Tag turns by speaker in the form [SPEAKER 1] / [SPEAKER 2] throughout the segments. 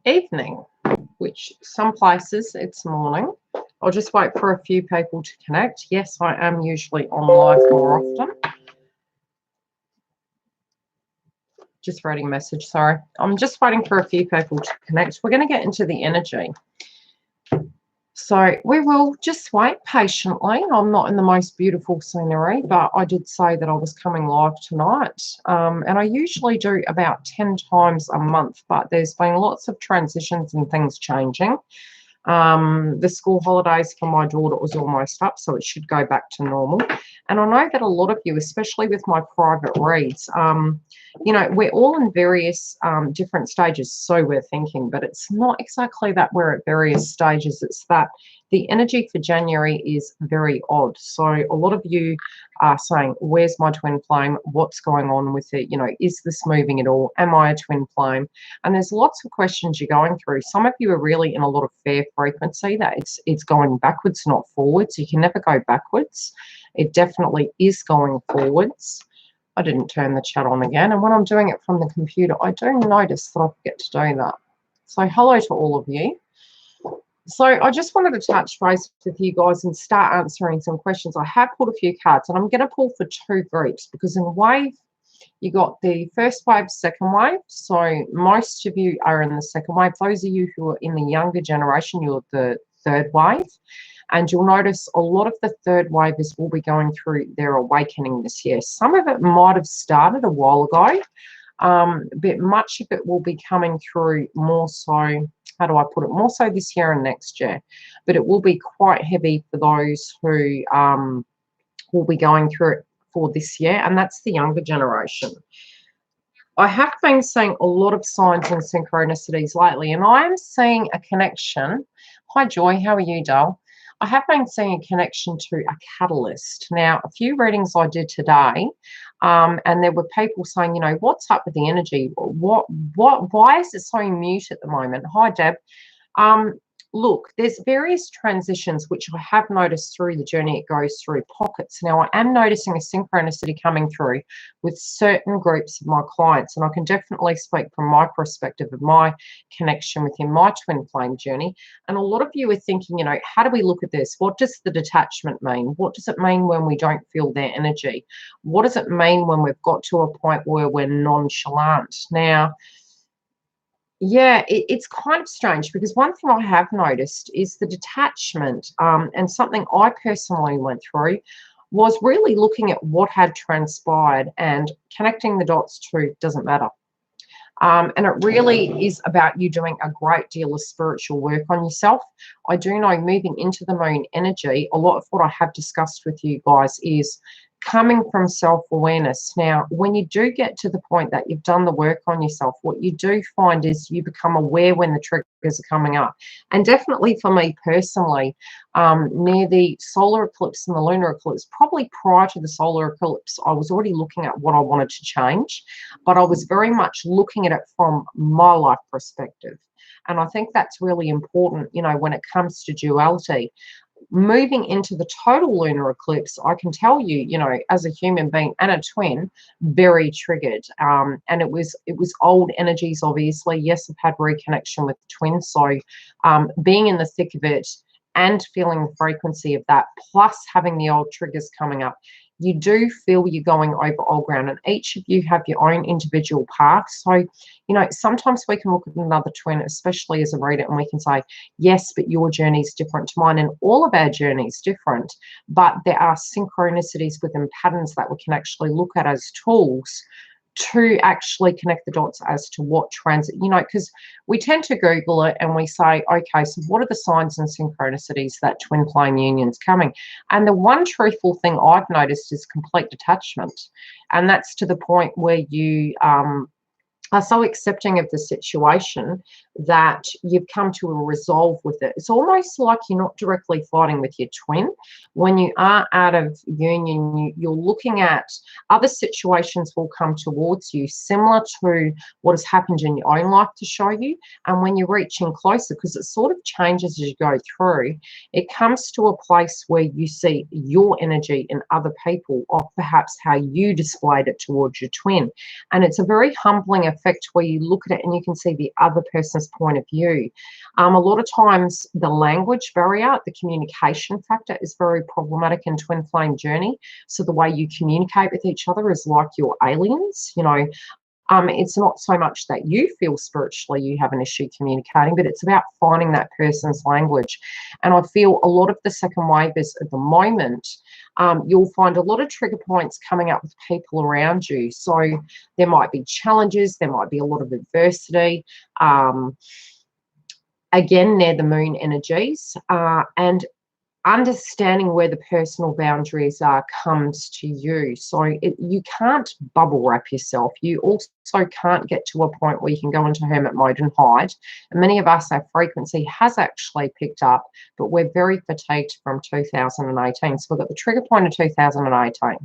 [SPEAKER 1] evening, which some places it's morning. I'll just wait for a few people to connect. Yes, I am usually on live more often. Just writing a message, sorry. I'm just waiting for a few people to connect. We're going to get into the energy. So we will just wait patiently. I'm not in the most beautiful scenery, but I did say that I was coming live tonight. And I usually do about 10 times a month, but there's been lots of transitions and things changing. The school holidays for my daughter was almost up, so it should go back to normal. And I know that a lot of you, especially with my private reads, you know, we're all in various different stages, so we're thinking, but it's not exactly that we're at various stages. It's that the energy for January is very odd. So a lot of you are saying, where's my twin flame? What's going on with it? You know, is this moving at all? Am I a twin flame? And there's lots of questions you're going through. Some of you are really in a lot of fair frequency, that it's going backwards, not forwards. You can never go backwards. It definitely is going forwards. I didn't turn the chat on again. And when I'm doing it from the computer, I do notice that I forget to do that. So hello to all of you. So I just wanted to touch base with you guys and start answering some questions. I have pulled a few cards, and I'm going to pull for two groups, because in wave, you got the first wave, second wave. So most of you are in the second wave. Those of you who are in the younger generation, you're the third wave. And you'll notice a lot of the third wavers will be going through their awakening this year. Some of it might have started a while ago, but much of it will be coming through more so, how do I put it, more so this year and next year. But it will be quite heavy for those who will be going through it for this year, and that's the younger generation. I have been seeing a lot of signs and synchronicities lately, and I am seeing a connection. Hi, Joy. How are you, doll? I have been seeing a connection to a catalyst. Now, a few readings I did today, and there were people saying, you know, what's up with the energy? Why is it so mute at the moment? Hi, Deb. Look, there's various transitions which I have noticed through the journey. It goes through pockets. Now, I am noticing a synchronicity coming through with certain groups of my clients, and I can definitely speak from my perspective of my connection within my twin flame journey. And a lot of you are thinking, you know, how do we look at this? What does the detachment mean? What does it mean when we don't feel their energy? What does it mean when we've got to a point where we're nonchalant? Now, yeah, it's kind of strange, because one thing I have noticed is the detachment, and something I personally went through was really looking at what had transpired and connecting the dots to doesn't matter. And it really is about you doing a great deal of spiritual work on yourself. I do know moving into the moon energy, a lot of what I have discussed with you guys is coming from self-awareness. Now, when you do get to the point that you've done the work on yourself, what you do find is you become aware when the triggers are coming up. And definitely for me personally, near the solar eclipse and the lunar eclipse, probably prior to the solar eclipse, I was already looking at what I wanted to change, but I was very much looking at it from my life perspective. And I think that's really important, you know, when it comes to duality. Moving into the total lunar eclipse, I can tell you, you know, as a human being and a twin, very triggered. And it was old energies, obviously. Yes, I've had reconnection with the twins. So being in the thick of it and feeling the frequency of that, plus having the old triggers coming up, you do feel you're going over old ground, and each of you have your own individual paths. So, you know, sometimes we can look at another twin, especially as a reader, and we can say, yes, but your journey is different to mine, and all of our journey is different, but there are synchronicities within patterns that we can actually look at as tools to actually connect the dots as to what transit, you know, because we tend to Google it and we say, okay, so what are the signs and synchronicities that twin flame union's coming? And the one truthful thing I've noticed is complete detachment. And that's to the point where you are so accepting of the situation that you've come to a resolve with it. It's almost like you're not directly fighting with your twin. When you are out of union, you're looking at other situations will come towards you, similar to what has happened in your own life to show you. And when you're reaching closer, because it sort of changes as you go through, it comes to a place where you see your energy in other people, or perhaps how you displayed it towards your twin. And it's a very humbling effect where you look at it and you can see the other person's point of view. A lot of times the language barrier, the communication factor is very problematic in twin flame journey. So the way you communicate with each other is like you're aliens, you know. It's not so much that you feel spiritually you have an issue communicating, but it's about finding that person's language. And I feel a lot of the second wave is at the moment, you'll find a lot of trigger points coming up with people around you. So there might be challenges, there might be a lot of adversity. Again, they're the moon energies. And understanding where the personal boundaries are comes to you. So you can't bubble wrap yourself. You also can't get to a point where you can go into hermit mode and hide. And many of us, our frequency has actually picked up, but we're very fatigued from 2018. So we've got the trigger point of 2018.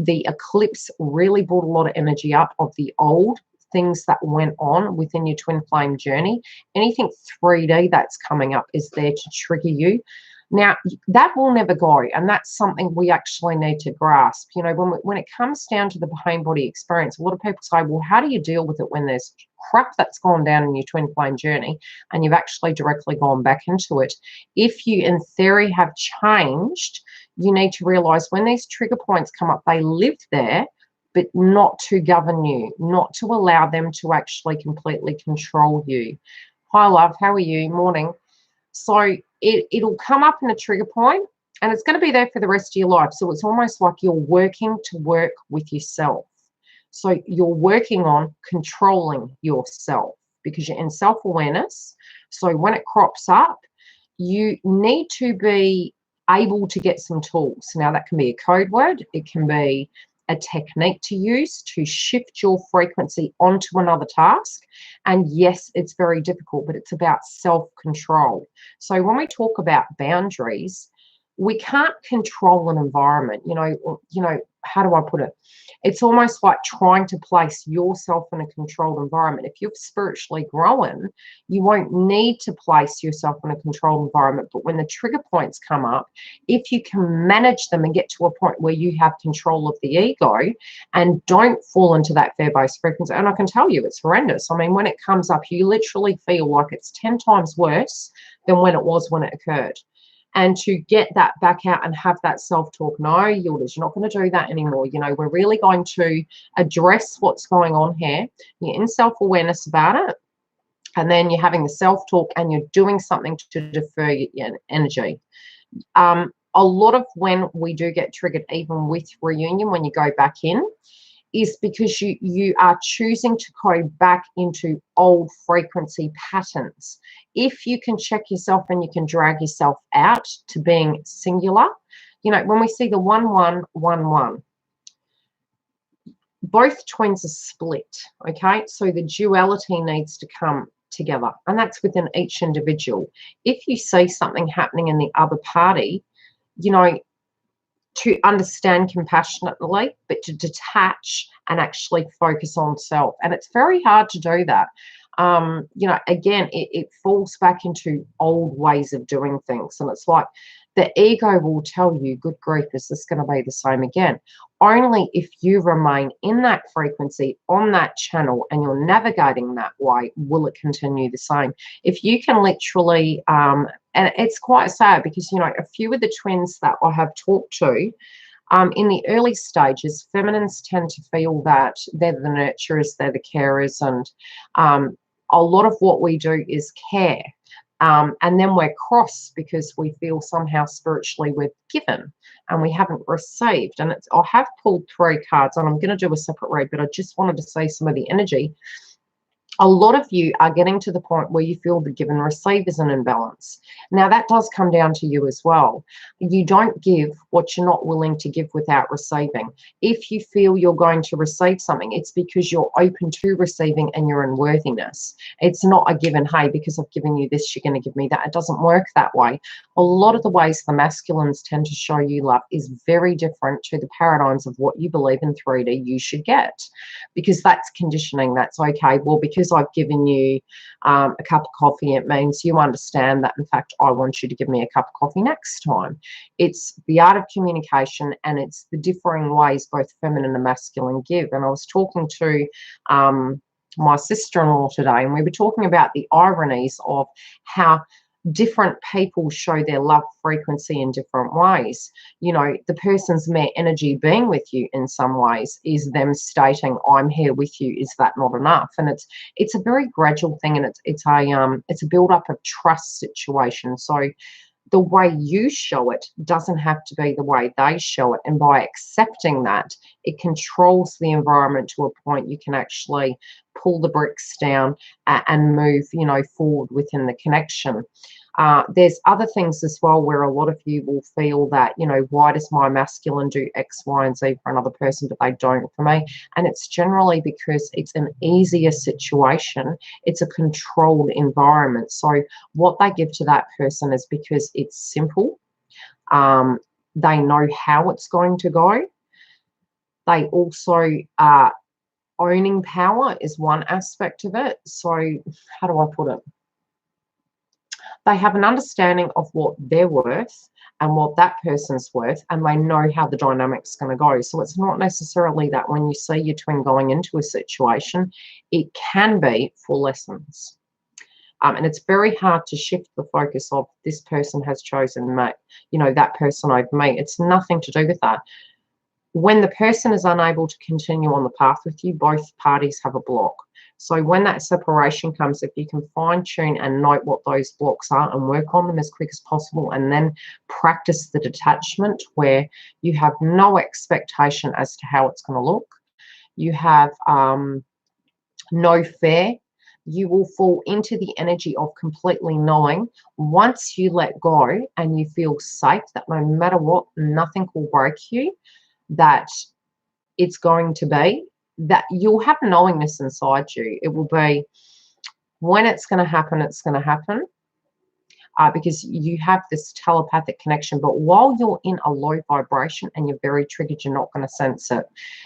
[SPEAKER 1] The eclipse really brought a lot of energy up of the old things that went on within your twin flame journey. Anything 3D that's coming up is there to trigger you. Now, that will never go, and that's something we actually need to grasp. You know, when it comes down to the behind body experience, a lot of people say, well, how do you deal with it when there's crap that's gone down in your twin flame journey and you've actually directly gone back into it? If you, in theory, have changed, you need to realize when these trigger points come up, they live there, but not to govern you, not to allow them to actually completely control you. Hi, love. How are you? Morning. So it'll come up in a trigger point, and it's going to be there for the rest of your life. So it's almost like you're working to work with yourself. So you're working on controlling yourself because you're in self-awareness. So when it crops up, you need to be able to get some tools. Now, that can be a code word. It can be a technique to use to shift your frequency onto another task. And yes, it's very difficult, but it's about self-control. So when we talk about boundaries, we can't control an environment. You know, how do I put it? It's almost like trying to place yourself in a controlled environment. If you've spiritually grown, you won't need to place yourself in a controlled environment. But when the trigger points come up, if you can manage them and get to a point where you have control of the ego and don't fall into that fear-based frequency, and I can tell you it's horrendous. I mean, when it comes up, you literally feel like it's 10 times worse than when it was when it occurred. And to get that back out and have that self-talk, no, Yildiz, you're not going to do that anymore. You know, we're really going to address what's going on here. You're in self-awareness about it. And then you're having the self-talk and you're doing something to defer your energy. A lot of when we do get triggered, even with reunion, when you go back in, is because you are choosing to go back into old frequency patterns. If you can check yourself and you can drag yourself out to being singular, you know, when we see the 1-1-1-1, both twins are split, okay? So the duality needs to come together, and that's within each individual. If you see something happening in the other party, you know, to understand compassionately, but to detach and actually focus on self. And it's very hard to do that. You know, again, it falls back into old ways of doing things. And it's like the ego will tell you, good grief, is this going to be the same again? Only if you remain in that frequency, on that channel, and you're navigating that way, will it continue the same. If you can literally, and it's quite sad because, you know, a few of the twins that I have talked to, in the early stages, feminines tend to feel that they're the nurturers, they're the carers, and a lot of what we do is care. And then we're cross because we feel somehow spiritually we're given and we haven't received. And I have pulled 3 cards, and I'm going to do a separate read, but I just wanted to say some of the energy. A lot of you are getting to the point where you feel the give and receive is an imbalance. Now, that does come down to you as well. You don't give what you're not willing to give without receiving. If you feel you're going to receive something, it's because you're open to receiving and you're in worthiness. It's not a given, hey, because I've given you this, you're going to give me that. It doesn't work that way. A lot of the ways the masculines tend to show you love is very different to the paradigms of what you believe in 3D you should get, because that's conditioning. That's okay. Well, because because I've given you a cup of coffee, it means you understand that, in fact, I want you to give me a cup of coffee next time. It's the art of communication, and it's the differing ways both feminine and masculine give. And I was talking to my sister-in-law today, and we were talking about the ironies of how different people show their love frequency in different ways. You know, the person's mere energy being with you in some ways is them stating, I'm here with you. Is that not enough? And it's a very gradual thing, and it's a build up of trust situation. So the way you show it doesn't have to be the way they show it. And by accepting that, it controls the environment to a point you can actually pull the bricks down and move, you know, forward within the connection. There's other things as well where a lot of you will feel that, you know, why does my masculine do X, Y, and Z for another person, but they don't for me? And it's generally because it's an easier situation. It's a controlled environment. So what they give to that person is because it's simple. They know how it's going to go. They also owning power is one aspect of it. So how do I put it? They have an understanding of what they're worth and what that person's worth, and they know how the dynamic's going to go. So it's not necessarily that when you see your twin going into a situation, it can be for lessons. And it's very hard to shift the focus of this person has chosen me, you know, that person over me. It's nothing to do with that. When the person is unable to continue on the path with you, both parties have a block. So when that separation comes, if you can fine tune and note what those blocks are and work on them as quick as possible, and then practice the detachment where you have no expectation as to how it's going to look. You have no fear. You will fall into the energy of completely knowing once you let go and you feel safe that no matter what, nothing will break you, that it's going to be, that you'll have knowingness inside you. It will be when it's going to happen, it's going to happen, because you have this telepathic connection. But while you're in a low vibration and you're very triggered, you're not going to sense it.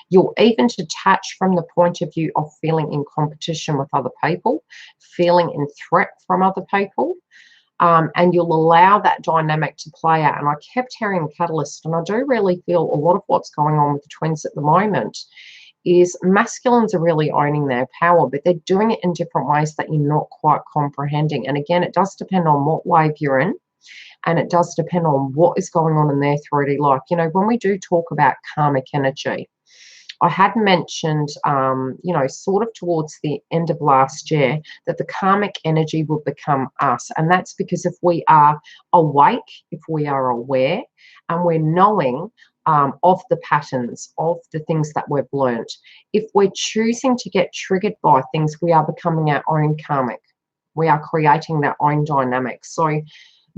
[SPEAKER 1] You'll even detach from the point of view of feeling in competition with other people, feeling in threat from other people. And you'll allow that dynamic to play out. And I kept hearing the catalyst, and I do really feel a lot of what's going on with the twins at the moment is masculines are really owning their power, but they're doing it in different ways that you're not quite comprehending. And again, it does depend on what wave you're in, and it does depend on what is going on in their 3D life. You know, when we do talk about karmic energy, I had mentioned, you know, sort of towards the end of last year, that the karmic energy will become us. And that's because if we are awake, if we are aware, and we're knowing of the patterns, of the things that we've learnt, if we're choosing to get triggered by things, we are becoming our own karmic. We are creating that own dynamic. So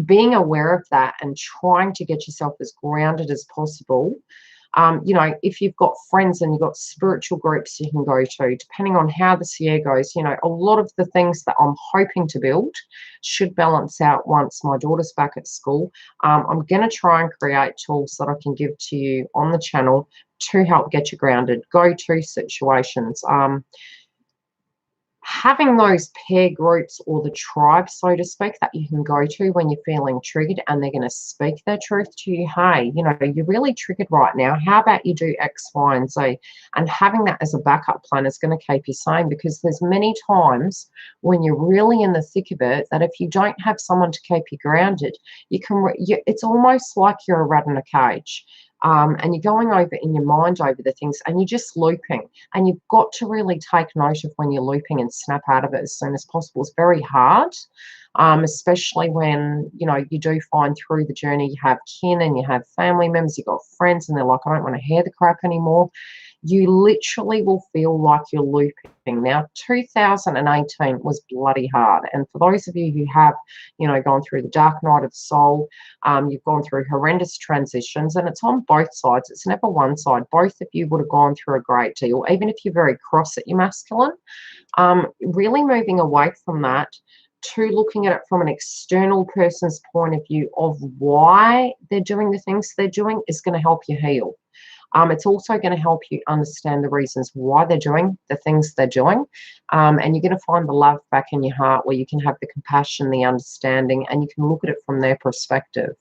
[SPEAKER 1] being aware of that and trying to get yourself as grounded as possible. You know, if you've got friends and you've got spiritual groups you can go to, depending on how this year goes, you know, a lot of the things that I'm hoping to build should balance out once my daughter's back at school. I'm going to try and create tools that I can give to you on the channel to help get you grounded. Go-to situations. Having those pair groups or the tribe, so to speak, that you can go to when you're feeling triggered and they're going to speak their truth to you. Hey, you know, you're really triggered right now. How about you do X, Y, and Z? And having that as a backup plan is going to keep you sane, because there's many times when you're really in the thick of it that if you don't have someone to keep you grounded, it's almost like you're a rat in a cage. And you're going over in your mind over the things and you're just looping, and you've got to really take note of when you're looping and snap out of it as soon as possible. It's very hard, especially when, you know, you do find through the journey you have kin and you have family members, you've got friends and they're like, I don't want to hear the crap anymore. You literally will feel like you're looping. Now, 2018 was bloody hard. And for those of you who have, you know, gone through the dark night of the soul, you've gone through horrendous transitions, and it's on both sides. It's never one side. Both of you would have gone through a great deal, even if you're very cross at your masculine. Really moving away from that to looking at it from an external person's point of view of why they're doing the things they're doing is going to help you heal. It's also going to help you understand the reasons why they're doing the things they're doing. And you're going to find the love back in your heart where you can have the compassion, the understanding, and you can look at it from their perspective.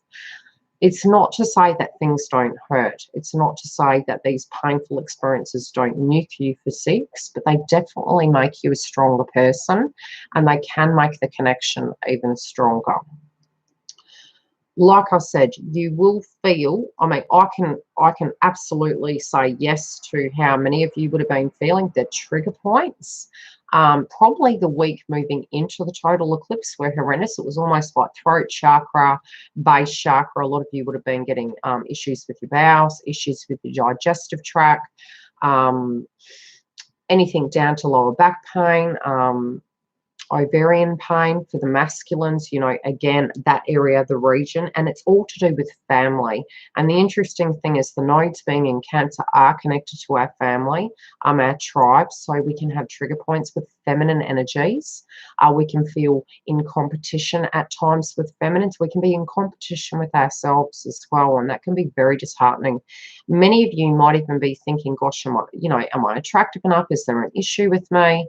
[SPEAKER 1] It's not to say that things don't hurt. It's not to say that these painful experiences don't nuke you for six, but they definitely make you a stronger person, and they can make the connection even stronger. Like I said, you will feel, I mean, I can absolutely say yes to how many of you would have been feeling the trigger points. Probably the week moving into the total eclipse were horrendous. It was almost like throat chakra, base chakra. A lot of you would have been getting issues with your bowels, issues with your digestive tract, anything down to lower back pain, ovarian pain for the masculines, you know, again, that area, the region, and it's all to do with family. And the interesting thing is the nodes being in Cancer are connected to our family, our tribe, so we can have trigger points with feminine energies. We can feel in competition at times with feminines. We can be in competition with ourselves as well, and that can be very disheartening. Many of you might even be thinking, gosh, am I attractive enough? Is there an issue with me?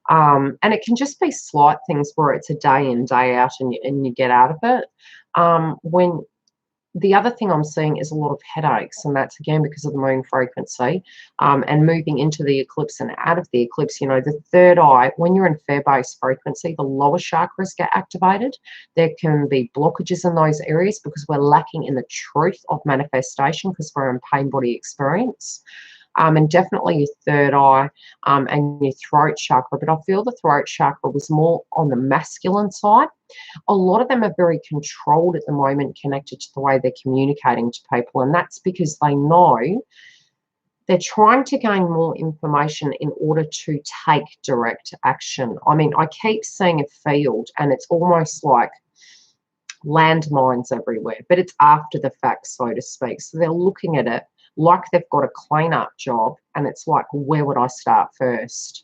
[SPEAKER 1] And it can just be slight things where it's a day in, day out, and you get out of it. When the other thing I'm seeing is a lot of headaches, and that's again because of the moon frequency, and moving into the eclipse and out of the eclipse. You know, the third eye, when you're in fair base frequency, the lower chakras get activated. There can be blockages in those areas because we're lacking in the truth of manifestation because we're in pain body experience. And definitely your third eye and your throat chakra. But I feel the throat chakra was more on the masculine side. A lot of them are very controlled at the moment, connected to the way they're communicating to people. And that's because they know they're trying to gain more information in order to take direct action. I mean, I keep seeing a field and it's almost like landmines everywhere, but it's after the fact, so to speak. So they're looking at it like they've got a clean-up job, and it's like, where would I start first?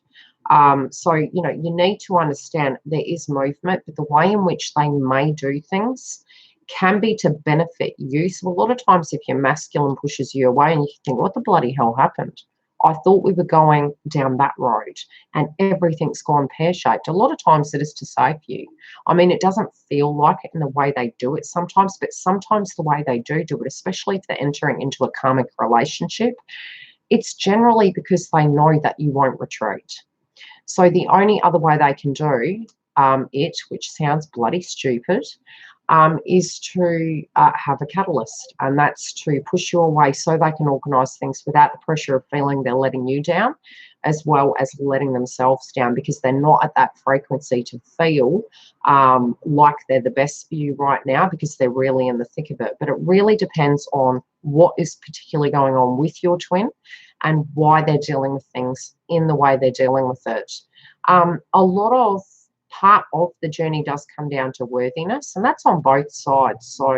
[SPEAKER 1] So, you know, you need to understand there is movement, but the way in which they may do things can be to benefit you. So a lot of times if your masculine pushes you away and you think, what the bloody hell happened? I thought we were going down that road and everything's gone pear-shaped. A lot of times it is to save you. I mean, it doesn't feel like it in the way they do it sometimes, but sometimes the way they do it, especially if they're entering into a karmic relationship, it's generally because they know that you won't retreat. So the only other way they can do it, which sounds bloody stupid, is to have a catalyst, and that's to push you away so they can organise things without the pressure of feeling they're letting you down, as well as letting themselves down, because they're not at that frequency to feel like they're the best for you right now, because they're really in the thick of it. But it really depends on what is particularly going on with your twin and why they're dealing with things in the way they're dealing with it. A lot of part of the journey does come down to worthiness, and that's on both sides. So,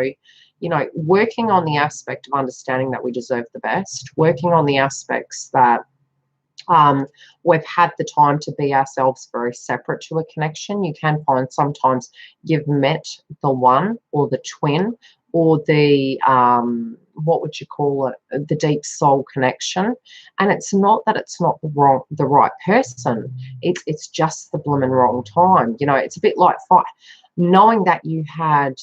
[SPEAKER 1] you know, working on the aspect of understanding that we deserve the best, working on the aspects that we've had the time to be ourselves very separate to a connection. You can find sometimes you've met the one or the twin or the what would you call it, the deep soul connection, and it's not that it's not the right person, it's just the blooming wrong time. You know, it's a bit like knowing that you had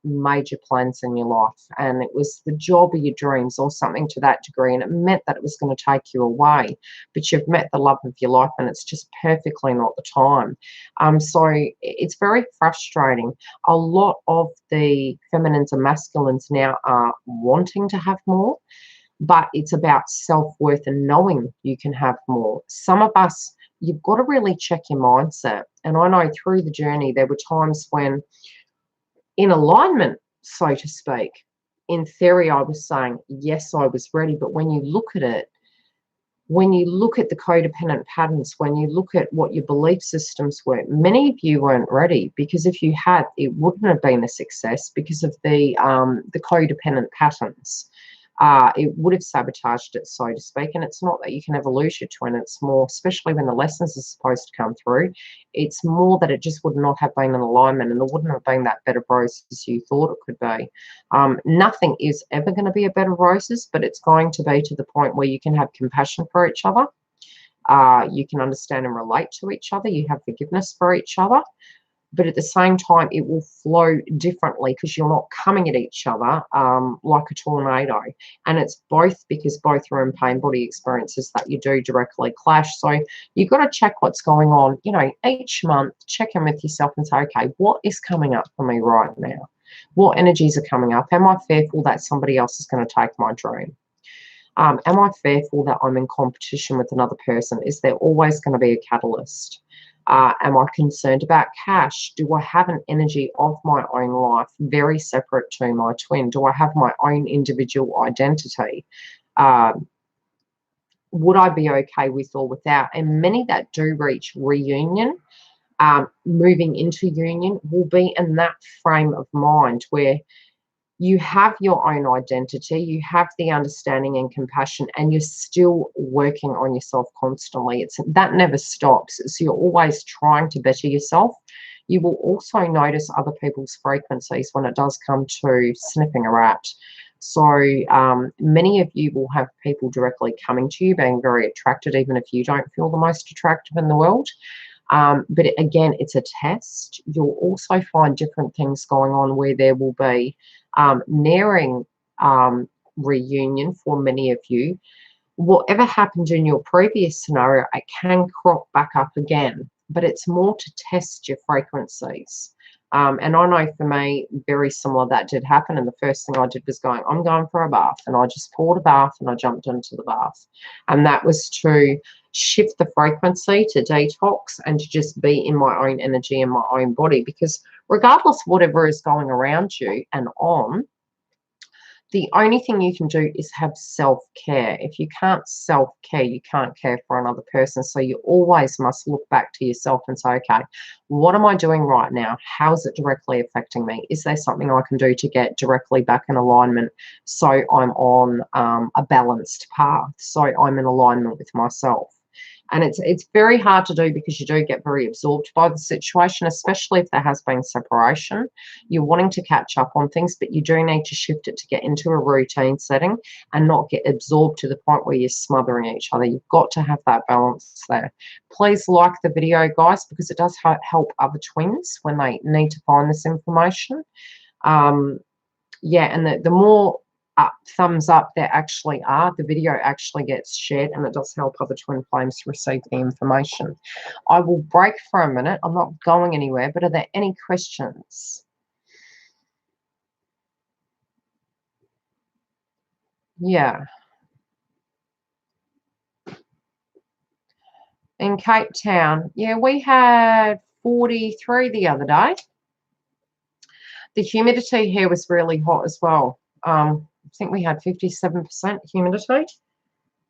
[SPEAKER 1] major plans in your life and it was the job of your dreams or something to that degree, and it meant that it was going to take you away, but you've met the love of your life and it's just perfectly not the time. So it's very frustrating. A lot of the feminines and masculines now are wanting to have more, but it's about self-worth and knowing you can have more. Some of us, you've got to really check your mindset. And I know through the journey, there were times when in alignment, so to speak, in theory, I was saying, yes, I was ready. But when you look at it, when you look at the codependent patterns, when you look at what your belief systems were, many of you weren't ready, because if you had, it wouldn't have been a success because of the codependent patterns. it would have sabotaged it, so to speak. And it's not that you can ever lose your twin. It's more, especially when the lessons are supposed to come through, it's more that it just would not have been in alignment, and there wouldn't have been that bed of roses you thought it could be. Nothing is ever going to be a bed of roses, but it's going to be to the point where you can have compassion for each other. You can understand and relate to each other. You have forgiveness for each other. But at the same time, it will flow differently because you're not coming at each other like a tornado. And it's both because both are in pain body experiences that you do directly clash. So you've got to check what's going on. You know, each month, check in with yourself and say, okay, what is coming up for me right now? What energies are coming up? Am I fearful that somebody else is going to take my dream? Am I fearful that I'm in competition with another person? Is there always going to be a catalyst? Am I concerned about cash? Do I have an energy of my own life very separate to my twin? Do I have my own individual identity? Would I be okay with or without? And many that do reach reunion, moving into union, will be in that frame of mind where you have your own identity, you have the understanding and compassion, and you're still working on yourself constantly. That never stops. So you're always trying to better yourself. You will also notice other people's frequencies when it does come to sniffing a rat. So many of you will have people directly coming to you, being very attracted, even if you don't feel the most attractive in the world. But again, it's a test. You'll also find different things going on where there will be nearing reunion for many of you. Whatever happened in your previous scenario, it can crop back up again, but it's more to test your frequencies. And I know for me, very similar, that did happen. And the first thing I did was I'm going for a bath. And I just poured a bath and I jumped into the bath. And that was to shift the frequency, to detox, and to just be in my own energy and my own body. Because regardless of whatever is going around you and on, the only thing you can do is have self-care. If you can't self-care, you can't care for another person. So you always must look back to yourself and say, okay, what am I doing right now? How is it directly affecting me? Is there something I can do to get directly back in alignment so I'm on a balanced path, so I'm in alignment with myself? And it's very hard to do because you do get very absorbed by the situation, especially if there has been separation. You're wanting to catch up on things, but you do need to shift it to get into a routine setting and not get absorbed to the point where you're smothering each other. You've got to have that balance there. Please like the video, guys, because it does help other twins when they need to find this information. Yeah, and the more thumbs up there actually are, the video actually gets shared, and it does help other twin flames to receive the information. I will break for a minute. I'm not going anywhere, but are there any questions? Yeah. In Cape Town, yeah, we had 43 the other day. The humidity here was really hot as well. I think we had 57% humidity,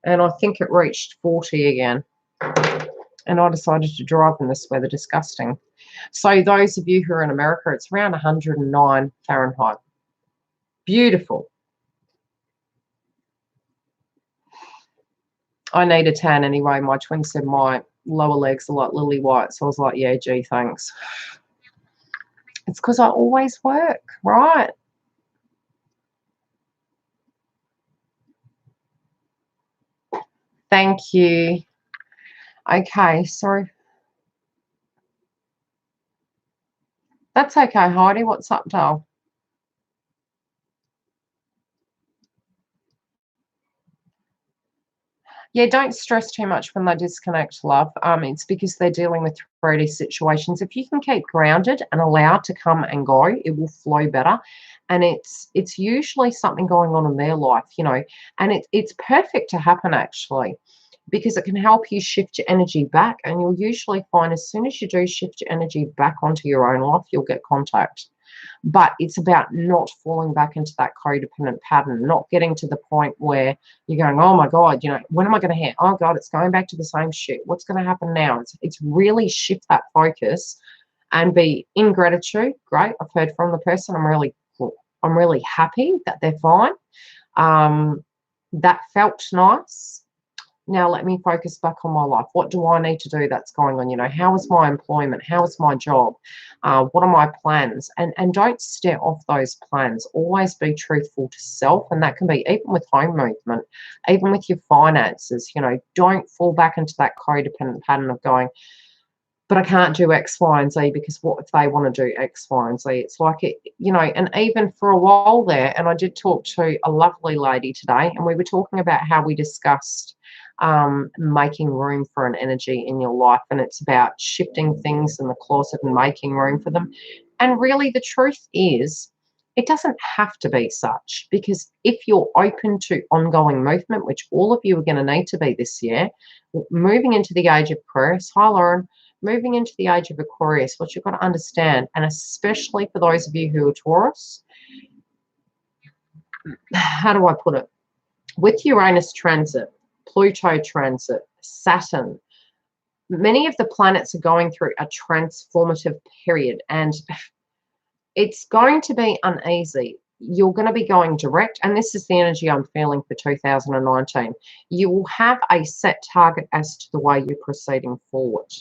[SPEAKER 1] and I think it reached 40 again. And I decided to drive in this weather. Disgusting. So those of you who are in America, it's around 109 Fahrenheit. Beautiful. I need a tan anyway. My twin said my lower legs are like lily white. So I was like, yeah, gee, thanks. It's because I always work, right? Thank you. Okay, sorry. That's okay, Heidi. What's up, doll? Yeah, don't stress too much when they disconnect, love. It's because they're dealing with 3D situations. If you can keep grounded and allow it to come and go, it will flow better. And it's usually something going on in their life, you know, and it's perfect to happen actually, because it can help you shift your energy back. And you'll usually find as soon as you do shift your energy back onto your own life, you'll get contact. But it's about not falling back into that codependent pattern, not getting to the point where you're going, oh my God, you know, when am I going to hit? Oh God, it's going back to the same shit. What's going to happen now? It's really shift that focus and be in gratitude. Great, I've heard from the person. I'm really happy that they're fine. That felt nice. Now let me focus back on my life. What do I need to do that's going on? You know, how is my employment? How is my job? What are my plans? And don't stare off those plans. Always be truthful to self. And that can be even with home movement, even with your finances. You know, don't fall back into that codependent pattern of going, but I can't do X, Y, and Z because what if they want to do X, Y, and Z? It's like, it, you know, and even for a while there, and I did talk to a lovely lady today, and we were talking about how we discussed making room for an energy in your life, and it's about shifting things in the closet and making room for them. And really, the truth is, it doesn't have to be such, because if you're open to ongoing movement, which all of you are going to need to be this year, moving into the age of Aquarius, hi Lauren, moving into the age of Aquarius, what you've got to understand, and especially for those of you who are Taurus, how do I put it? With Uranus transit, Pluto transit, Saturn, many of the planets are going through a transformative period, and it's going to be uneasy. You're going to be going direct, and this is the energy I'm feeling for 2019. You will have a set target as to the way you're proceeding forward.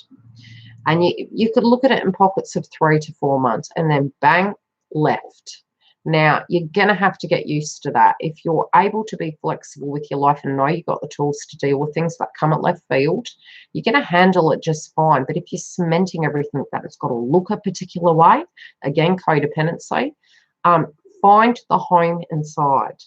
[SPEAKER 1] And you could look at it in pockets of 3 to 4 months, and then bang, left. Now, you're going to have to get used to that. If you're able to be flexible with your life and know you've got the tools to deal with things that come at left field, you're going to handle it just fine. But if you're cementing everything that it's got to look a particular way, again, codependency, find the home inside.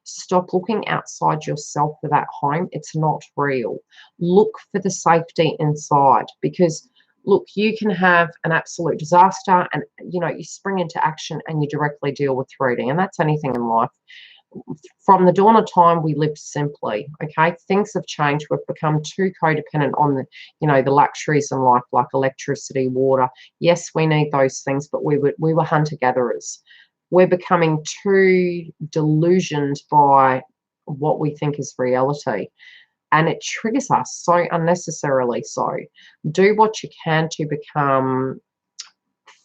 [SPEAKER 1] Stop looking outside yourself for that home. It's not real. Look for the safety inside, because look, you can have an absolute disaster and, you know, you spring into action and you directly deal with reading. And that's anything in life. From the dawn of time, we lived simply, okay? Things have changed. We've become too codependent on the, you know, the luxuries in life, like electricity, water. Yes, we need those things, but we were hunter-gatherers. We're becoming too delusioned by what we think is reality. And it triggers us so unnecessarily. So do what you can to become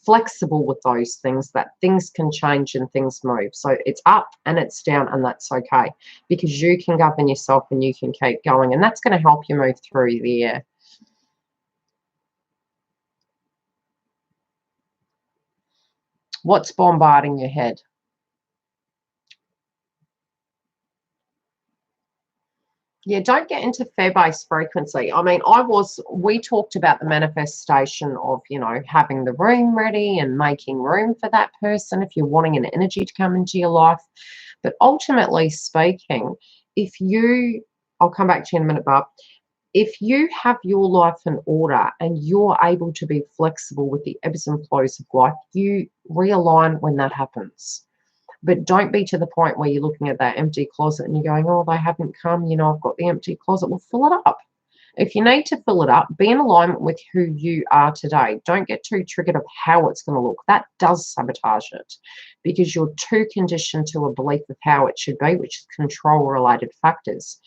[SPEAKER 1] flexible with those things, that things can change and things move. So it's up and it's down, and that's okay, because you can govern yourself and you can keep going, and that's going to help you move through the year. What's bombarding your head? Yeah, don't get into fear-based frequency. I mean, we talked about the manifestation of, you know, having the room ready and making room for that person if you're wanting an energy to come into your life. But ultimately speaking, I'll come back to you in a minute, Barb. If you have your life in order and you're able to be flexible with the ebbs and flows of life, you realign when that happens. But don't be to the point where you're looking at that empty closet and you're going, oh, they haven't come, you know, I've got the empty closet. Well, fill it up. If you need to fill it up, be in alignment with who you are today. Don't get too triggered of how it's going to look. That does sabotage it, because you're too conditioned to a belief of how it should be, which is control-related factors.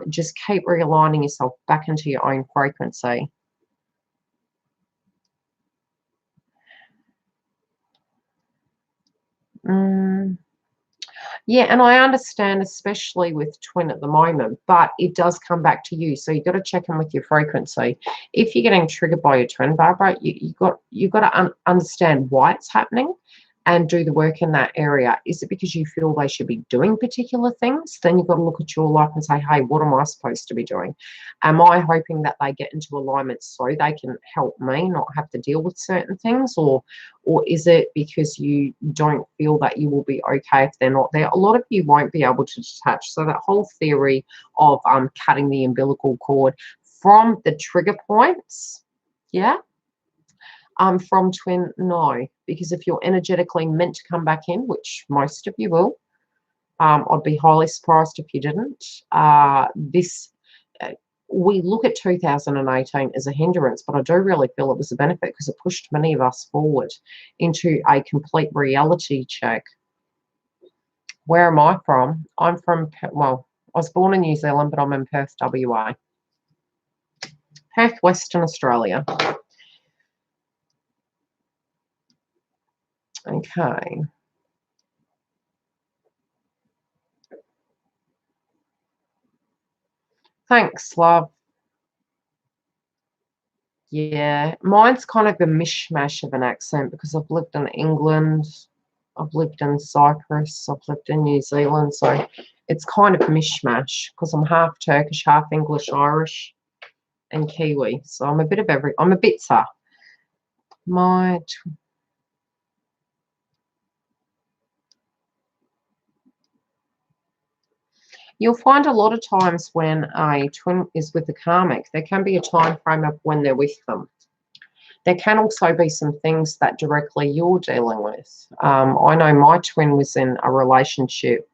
[SPEAKER 1] Just keep realigning yourself back into your own frequency. Yeah, and I understand, especially with twin at the moment, but it does come back to you. So you've got to check in with your frequency. If you're getting triggered by your twin, Barbara, you've got to understand why it's happening and do the work in that area. Is it because you feel they should be doing particular things? Then you've got to look at your life and say, hey, what am I supposed to be doing? Am I hoping that they get into alignment so they can help me not have to deal with certain things? Or is it because you don't feel that you will be okay if they're not there? A lot of you won't be able to detach. So that whole theory of cutting the umbilical cord from the trigger points, yeah, from twin, no, because if you're energetically meant to come back in, which most of you will, I'd be highly surprised if you didn't. We look at 2018 as a hindrance, but I do really feel it was a benefit, because it pushed many of us forward into a complete reality check. Where am I from? I'm from, well, I was born in New Zealand, but I'm in Perth, WA. Perth, Western Australia. Okay. Thanks, love. Yeah, mine's kind of a mishmash of an accent because I've lived in England, I've lived in Cyprus, I've lived in New Zealand, so it's kind of mishmash because I'm half Turkish, half English, Irish, and Kiwi. So I'm a bit of I'm a bitzer. My You'll find a lot of times when a twin is with a karmic, there can be a time frame of when they're with them. There can also be some things that directly you're dealing with. I know my twin was in a relationship.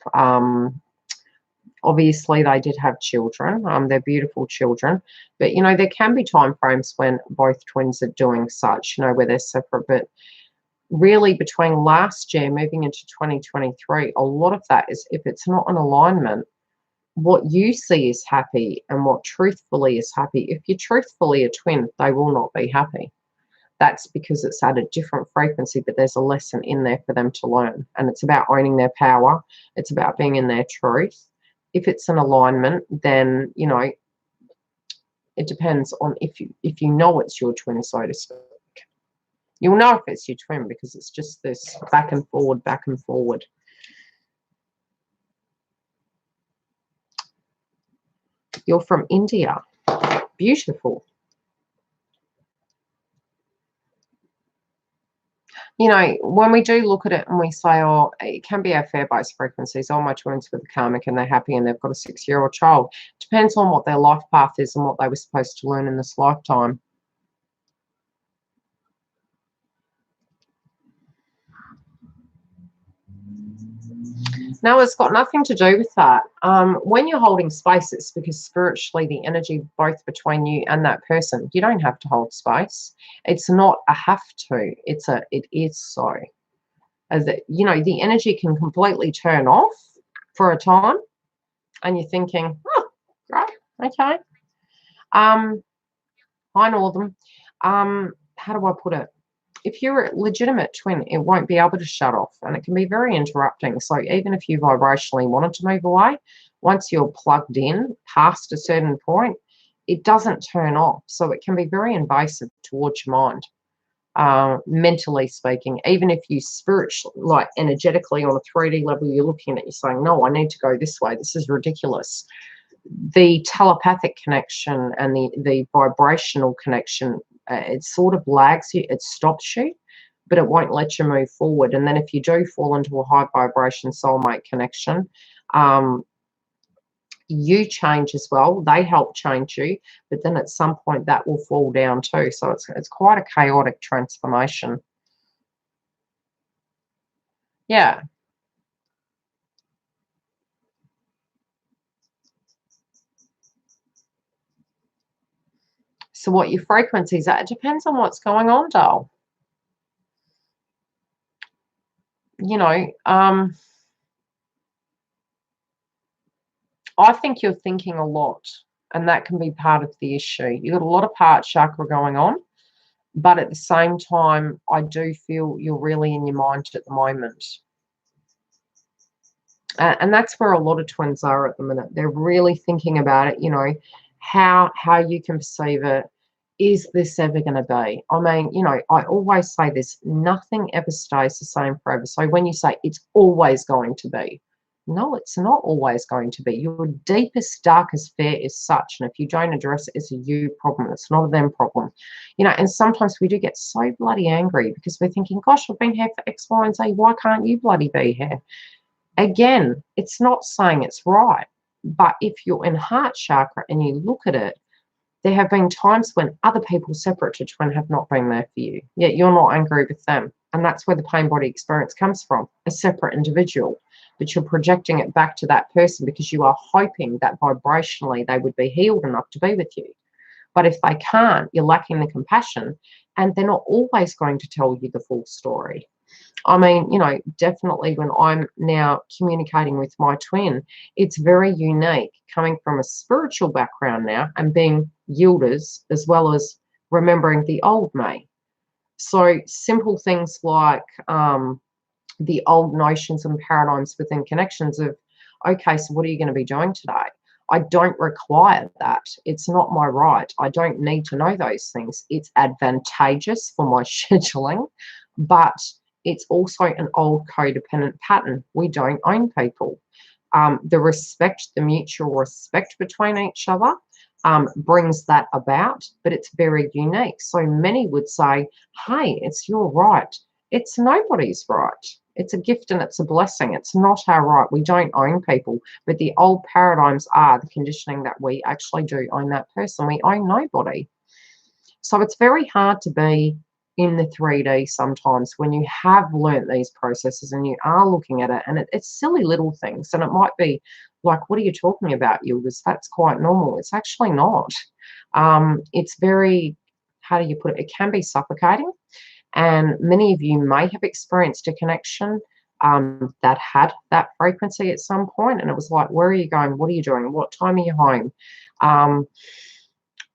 [SPEAKER 1] Obviously, they did have children. They're beautiful children. But, you know, there can be time frames when both twins are doing such, you know, where they're separate. But really between last year moving into 2023, a lot of that is, if it's not an alignment, what you see is happy and what truthfully is happy. If you're truthfully a twin, they will not be happy. That's because it's at a different frequency, but there's a lesson in there for them to learn. And it's about owning their power. It's about being in their truth. If it's an alignment, then, you know, it depends on if you know it's your twin, so to speak. You'll know if it's your twin because it's just this back and forward, back and forward. You're from India. Beautiful. You know, when we do look at it and we say, oh, it can be our fair-based frequencies. Oh, my twins with a karmic and they're happy and they've got a 6-year-old child. Depends on what their life path is and what they were supposed to learn in this lifetime. No, it's got nothing to do with that. When you're holding space, it's because spiritually the energy both between you and that person, you don't have to hold space. It's not a have to. It is so. As that, you know, the energy can completely turn off for a time, and you're thinking, oh, right, okay. I know them. How do I put it? If you're a legitimate twin, it won't be able to shut off, and it can be very interrupting. So even if you vibrationally wanted to move away, once you're plugged in past a certain point, it doesn't turn off. So it can be very invasive towards your mind, mentally speaking. Even if you spiritually, like energetically on a 3D level, you're looking at it, you're saying, no, I need to go this way. This is ridiculous. The telepathic connection and the vibrational connection, it sort of lags you, it stops you, but it won't let you move forward. And then if you do fall into a high vibration soulmate connection, you change as well. They help change you, but then at some point that will fall down too. So it's quite a chaotic transformation. Yeah. So what your frequencies are, it depends on what's going on, doll. You know, I think you're thinking a lot, and that can be part of the issue. You've got a lot of heart chakra going on, but at the same time, I do feel you're really in your mind at the moment. And that's where a lot of twins are at the minute. They're really thinking about it, you know, how you can perceive it. Is this ever going to be? I mean, you know, I always say this, nothing ever stays the same forever. So when you say it's always going to be, no, it's not always going to be. Your deepest, darkest fear is such, and if you don't address it, it's a you problem. It's not a them problem. You know, and sometimes we do get so bloody angry because we're thinking, gosh, I've been here for X, Y, and Z. Why can't you bloody be here? Again, it's not saying it's right, but if you're in heart chakra and you look at it, there have been times when other people separate to twin have not been there for you, yet you're not angry with them. And that's where the pain body experience comes from, a separate individual. But you're projecting it back to that person because you are hoping that vibrationally they would be healed enough to be with you. But if they can't, you're lacking the compassion, and they're not always going to tell you the full story. I mean, you know, definitely when I'm now communicating with my twin, it's very unique coming from a spiritual background now and being Yildiz as well as remembering the old me. So simple things like the old notions and paradigms within connections of, okay, so what are you going to be doing today? I don't require that. It's not my right. I don't need to know those things. It's advantageous for my scheduling, but it's also an old codependent pattern. We don't own people. The respect, the mutual respect between each other brings that about, but it's very unique. So many would say, hey, it's your right. It's nobody's right. It's a gift and it's a blessing. It's not our right. We don't own people, but the old paradigms are the conditioning that we actually do own that person. We own nobody. So it's very hard to be in the 3D sometimes when you have learnt these processes and you are looking at it, and it's silly little things, and it might be like, what are you talking about, Yildiz? That's quite normal. It's actually not. It's very, how do you put it? It can be suffocating. And many of you may have experienced a connection that had that frequency at some point, and it was like, where are you going? What are you doing? What time are you home?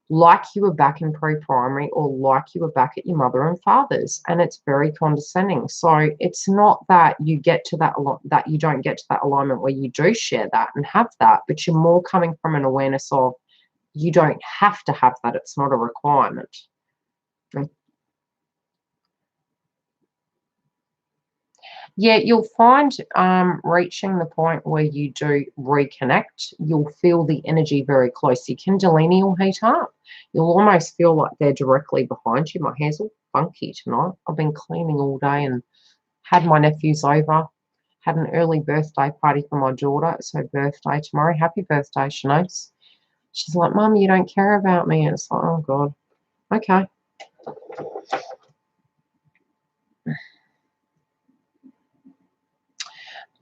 [SPEAKER 1] Like you were back in pre-primary, or like you were back at your mother and father's, and it's very condescending. So it's not that you get to that you don't get to that alignment where you do share that and have that, but you're more coming from an awareness of you don't have to have that. It's not a requirement. Yeah, you'll find reaching the point where you do reconnect, you'll feel the energy very close. Your Kundalini will heat up. You'll almost feel like they're directly behind you. My hair's all funky tonight. I've been cleaning all day and had my nephews over. Had an early birthday party for my daughter. It's her birthday tomorrow. Happy birthday, she knows. She's like, Mum, you don't care about me. And it's like, oh, God. Okay.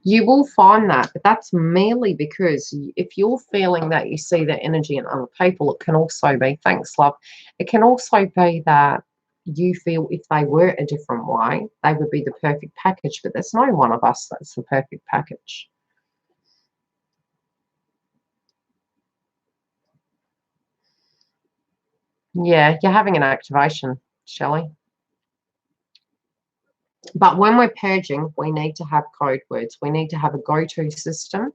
[SPEAKER 1] You will find that, but that's merely because if you're feeling that you see that energy in other people, it can also be, thanks, love, it can also be that you feel if they were a different way, they would be the perfect package, but there's no one of us that's the perfect package. Yeah, you're having an activation, Shelley. But when we're purging, we need to have code words. We need to have a go-to system.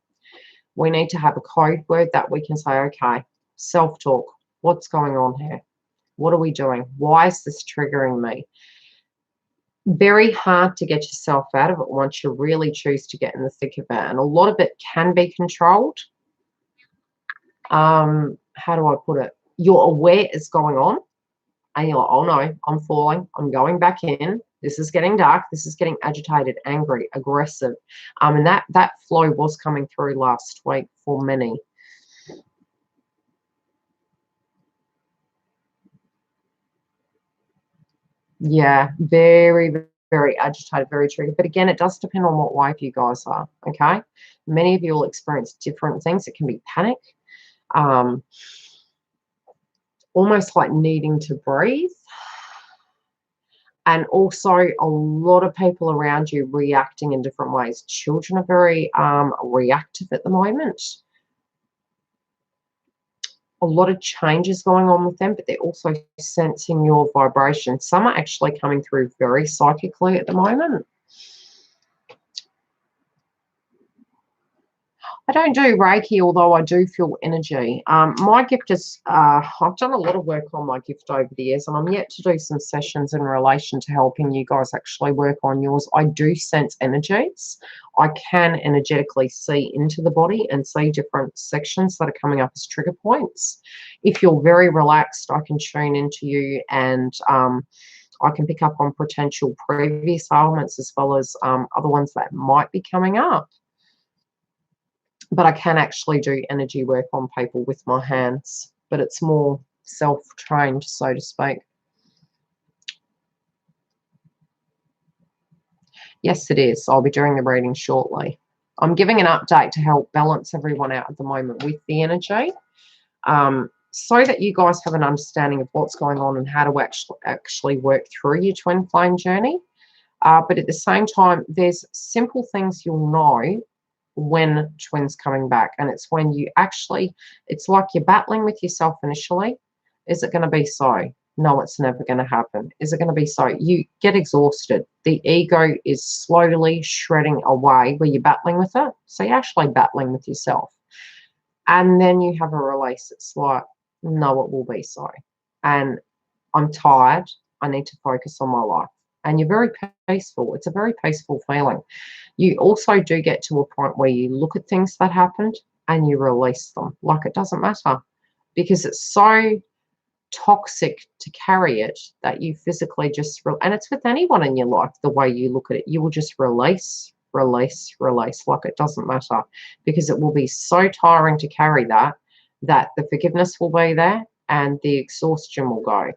[SPEAKER 1] We need to have a code word that we can say, okay, self-talk, what's going on here? What are we doing? Why is this triggering me? Very hard to get yourself out of it once you really choose to get in the thick of it. And a lot of it can be controlled. How do I put it? You're aware it's going on. And you're like, oh no, I'm falling. I'm going back in. This is getting dark. This is getting agitated, angry, aggressive. And that flow was coming through last week for many. Yeah, very, very agitated, very triggered. But again, it does depend on what wave you guys are, okay? Many of you will experience different things. It can be panic, almost like needing to breathe. And also a lot of people around you reacting in different ways. Children are very reactive at the moment. A lot of changes going on with them, but they're also sensing your vibration. Some are actually coming through very psychically at the moment. I don't do Reiki, although I do feel energy. My gift is, I've done a lot of work on my gift over the years, and I'm yet to do some sessions in relation to helping you guys actually work on yours. I do sense energies. I can energetically see into the body and see different sections that are coming up as trigger points. If you're very relaxed, I can tune into you, and I can pick up on potential previous ailments as well as other ones that might be coming up. But I can actually do energy work on people with my hands, but it's more self-trained, so to speak. Yes, it is. I'll be doing the reading shortly. I'm giving an update to help balance everyone out at the moment with the energy, so that you guys have an understanding of what's going on and how to actually work through your twin flame journey. But at the same time, there's simple things you'll know when twins coming back, and it's when you actually, it's like you're battling with yourself initially. Is it going to be so? No, it's never going to happen. Is it going to be so? You get exhausted. The ego is slowly shredding away where you're battling with it. So you're actually battling with yourself. And then you have a release. It's like, no, it will be so. And I'm tired. I need to focus on my life. And you're very peaceful. It's a very peaceful feeling. You also do get to a point where you look at things that happened and you release them. Like it doesn't matter, because it's so toxic to carry it that you physically just, and it's with anyone in your life, the way you look at it, you will just release, release, release, like it doesn't matter, because it will be so tiring to carry that the forgiveness will be there and the exhaustion will go.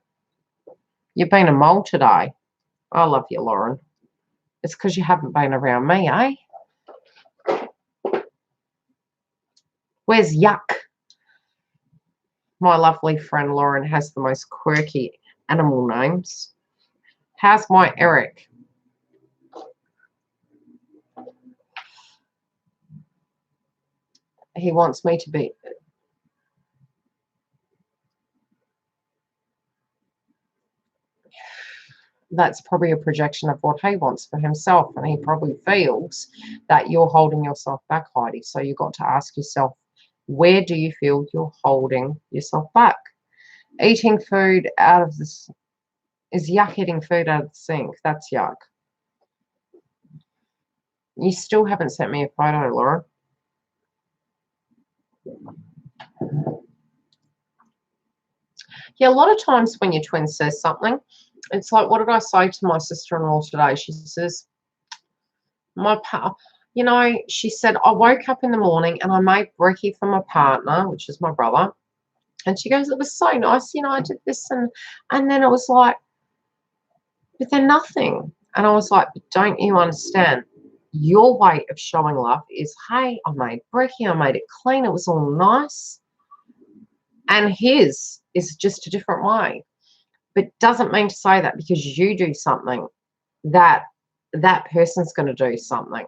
[SPEAKER 1] You've been a mole today. I love you, Lauren. It's because you haven't been around me, eh? Where's Yuck? My lovely friend Lauren has the most quirky animal names. How's my Eric? He wants me to be... That's probably a projection of what he wants for himself, and he probably feels that you're holding yourself back, Heidi. So you've got to ask yourself, where do you feel you're holding yourself back? Eating food out of this... Is Yuck eating food out of the sink? That's Yuck. You still haven't sent me a photo, Laura. Yeah, a lot of times when your twin says something, it's like, what did I say to my sister-in-law today? She says, she said, I woke up in the morning and I made brekkie for my partner, which is my brother. And she goes, it was so nice, I did this. And then it was like, but then nothing. And I was like, don't you understand? Your way of showing love is, hey, I made brekkie, I made it clean, it was all nice. And his is just a different way. But doesn't mean to say that because you do something that person's going to do something.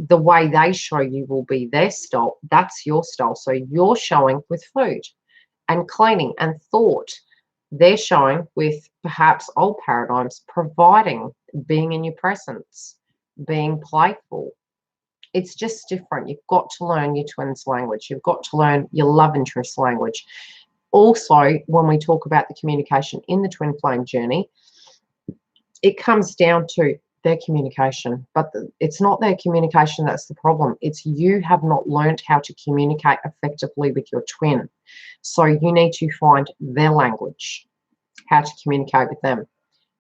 [SPEAKER 1] The way they show you will be their style. That's your style. So you're showing with food and cleaning and thought. They're showing with perhaps old paradigms, providing, being in your presence, being playful. It's just different. You've got to learn your twin's language. You've got to learn your love interest language. Also, when we talk about the communication in the twin flame journey, it comes down to their communication, but it's not their communication that's the problem. It's you have not learned how to communicate effectively with your twin. So you need to find their language, how to communicate with them.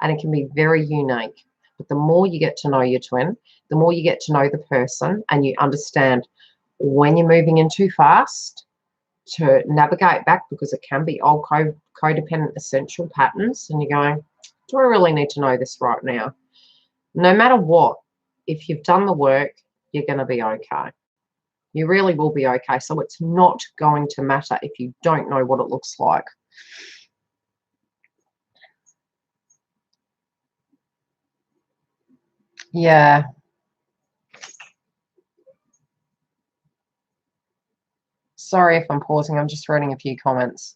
[SPEAKER 1] And it can be very unique. But the more you get to know your twin, the more you get to know the person, and you understand when you're moving in too fast, to navigate back, because it can be old codependent essential patterns, and you're going, do I really need to know this right now? No matter what, if you've done the work, you're going to be okay. You really will be okay. So it's not going to matter if you don't know what it looks like. Yeah. Sorry if I'm pausing. I'm just reading a few comments.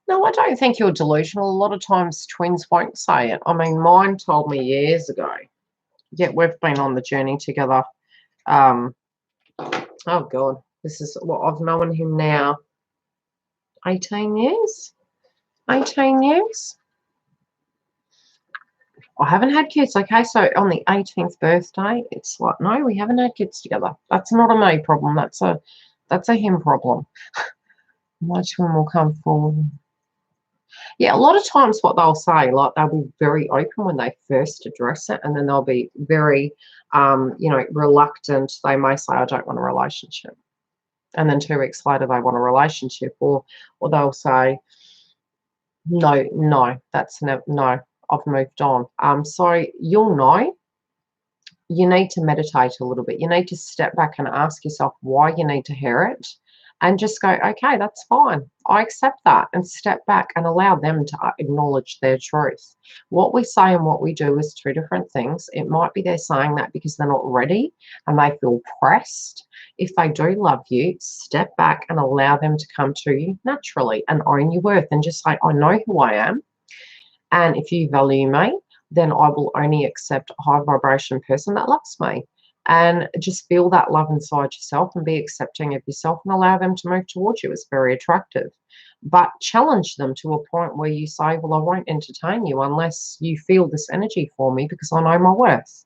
[SPEAKER 1] No, I don't think you're delusional. A lot of times twins won't say it. I mean, mine told me years ago. Yet we've been on the journey together. Oh, God. This is what I've known him now. 18 years? 18 years? I haven't had kids. Okay, so on the 18th birthday, it's like, no, we haven't had kids together. That's not a me problem. That's a him problem. My twin will come forward. Yeah, a lot of times what they'll say, like they'll be very open when they first address it, and then they'll be very, reluctant. They may say, I don't want a relationship. And then 2 weeks later, they want a relationship, or they'll say, no, that's no, I've moved on. So you'll know. You need to meditate a little bit. You need to step back and ask yourself why you need to hear it, and just go, okay, that's fine. I accept that, and step back and allow them to acknowledge their truth. What we say and what we do is 2 different things. It might be they're saying that because they're not ready and they feel pressed. If they do love you, step back and allow them to come to you naturally and own your worth, and just say, I know who I am. And if you value me, then I will only accept a high vibration person that loves me. And just feel that love inside yourself and be accepting of yourself and allow them to move towards you. It's very attractive. But challenge them to a point where you say, well, I won't entertain you unless you feel this energy for me because I know my worth.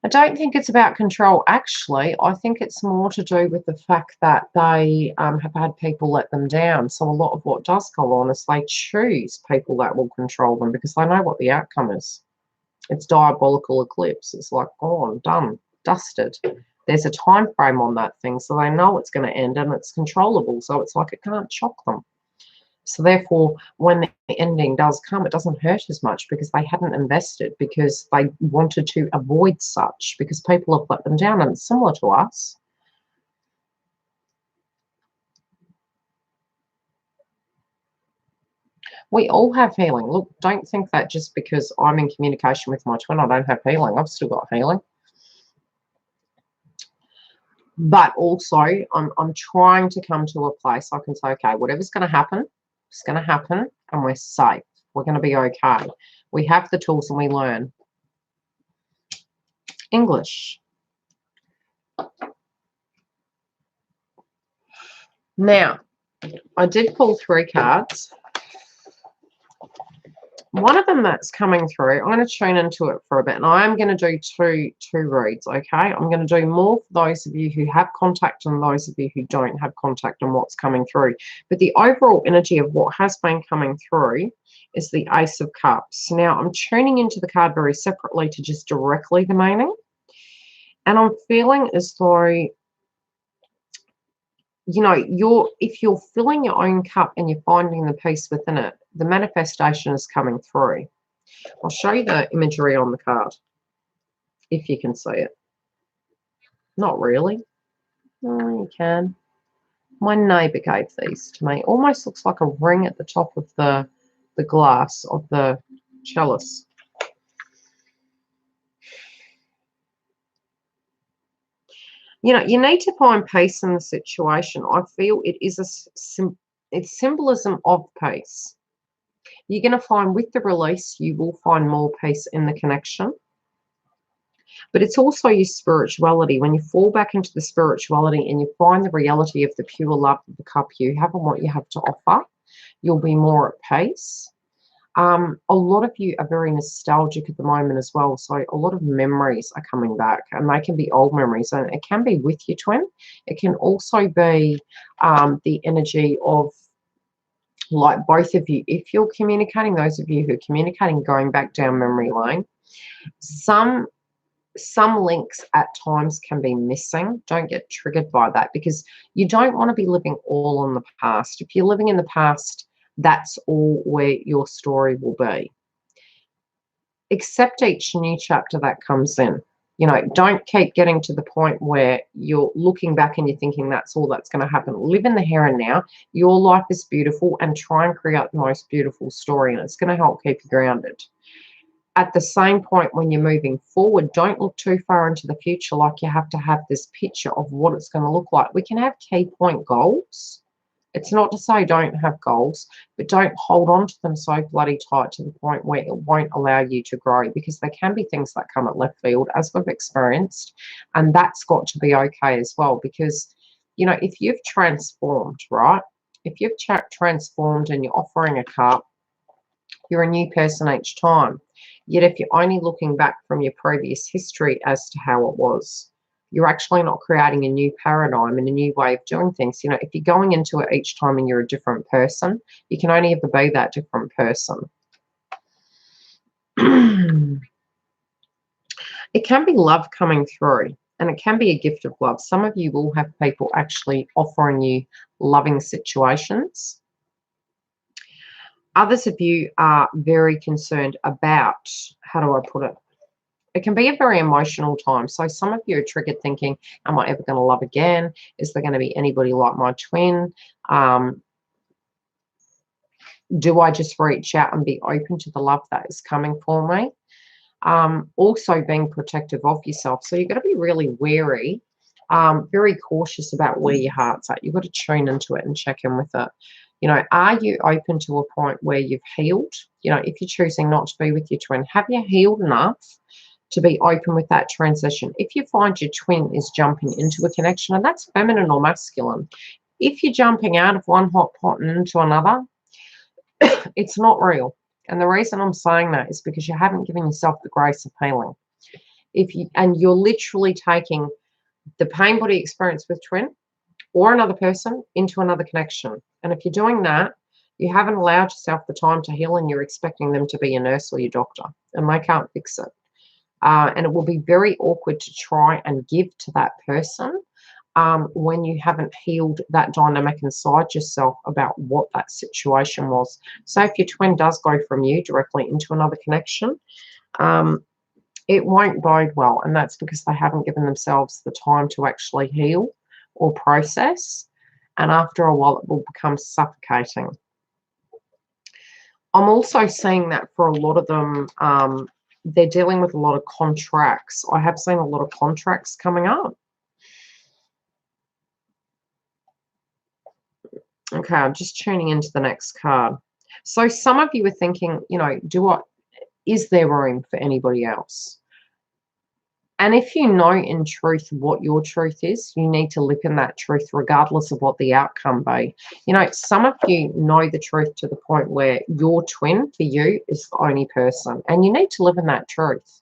[SPEAKER 1] I don't think it's about control, actually. I think it's more to do with the fact that they have had people let them down. So a lot of what does go on is they choose people that will control them because they know what the outcome is. It's diabolical eclipse. It's like gone, done, dusted. There's a time frame on that thing, so they know it's going to end and it's controllable. So it's like it can't shock them. So therefore, when the ending does come, it doesn't hurt as much because they hadn't invested, because they wanted to avoid such, because people have let them down, and it's similar to us. We all have healing. Look, don't think that just because I'm in communication with my twin, I don't have healing. I've still got healing. But also, I'm trying to come to a place I can say, okay, whatever's going to happen, it's going to happen, and we're safe. We're going to be okay. We have the tools and we learn. English. Now, I did pull 3 cards. One of them that's coming through, I'm going to tune into it for a bit, and I am going to do two reads, okay? I'm going to do more for those of you who have contact and those of you who don't have contact and what's coming through. But the overall energy of what has been coming through is the Ace of Cups. Now, I'm tuning into the card very separately to just directly the meaning. And I'm feeling as though, you know, if you're filling your own cup and you're finding the peace within it, the manifestation is coming through. I'll show you the imagery on the card, if you can see it. Not really. No, you can. My neighbour gave these to me. Almost looks like a ring at the top of the glass of the chalice. You know, you need to find peace in the situation. I feel it is it's symbolism of peace. You're going to find with the release, you will find more peace in the connection. But it's also your spirituality. When you fall back into the spirituality and you find the reality of the pure love of the cup you have and what you have to offer, you'll be more at peace. A lot of you are very nostalgic at the moment as well. So a lot of memories are coming back, and they can be old memories, and it can be with your twin. It can also be the energy of, like, both of you. If you're communicating, those of you who are communicating, going back down memory lane, some links at times can be missing. Don't get triggered by that, because you don't want to be living all in the past. If you're living in the past, that's all where your story will be. Accept each new chapter that comes in. You know, don't keep getting to the point where you're looking back and you're thinking that's all that's going to happen. Live in the here and now. Your life is beautiful, and try and create the most beautiful story, and it's going to help keep you grounded. At the same point, when you're moving forward, don't look too far into the future, like you have to have this picture of what it's going to look like. We can have key point goals. It's not to say don't have goals, but don't hold on to them so bloody tight to the point where it won't allow you to grow, because there can be things that come at left field, as we've experienced, and that's got to be okay as well. Because, you know, if you've transformed, right, if you've transformed and you're offering a cup, you're a new person each time. Yet if you're only looking back from your previous history as to how it was, you're actually not creating a new paradigm and a new way of doing things. You know, if you're going into it each time and you're a different person, you can only ever be that different person. It can be love coming through, and it can be a gift of love. Some of you will have people actually offering you loving situations. Others of you are very concerned about, how do I put it? It can be a very emotional time. So some of you are triggered thinking, am I ever going to love again? Is there going to be anybody like my twin? Do I just reach out and be open to the love that is coming for me? Also being protective of yourself. So you've got to be really wary, very cautious about where your heart's at. You've got to tune into it and check in with it. You know, are you open to a point where you've healed? You know, if you're choosing not to be with your twin, have you healed enough to be open with that transition? If you find your twin is jumping into a connection, and that's feminine or masculine, if you're jumping out of one hot pot and into another, it's not real. And the reason I'm saying that is because you haven't given yourself the grace of healing. And you're literally taking the pain body experience with twin or another person into another connection. And if you're doing that, you haven't allowed yourself the time to heal, and you're expecting them to be your nurse or your doctor, and they can't fix it. And it will be very awkward to try and give to that person when you haven't healed that dynamic inside yourself about what that situation was. So if your twin does go from you directly into another connection, it won't bode well. And that's because they haven't given themselves the time to actually heal or process. And after a while, it will become suffocating. I'm also seeing that for a lot of them, they're dealing with a lot of contracts. I have seen a lot of contracts coming up. Okay, I'm just tuning into the next card. So some of you are thinking, you know, is there room for anybody else? And if you know in truth what your truth is, you need to live in that truth regardless of what the outcome be. You know, some of you know the truth to the point where your twin for you is the only person, and you need to live in that truth.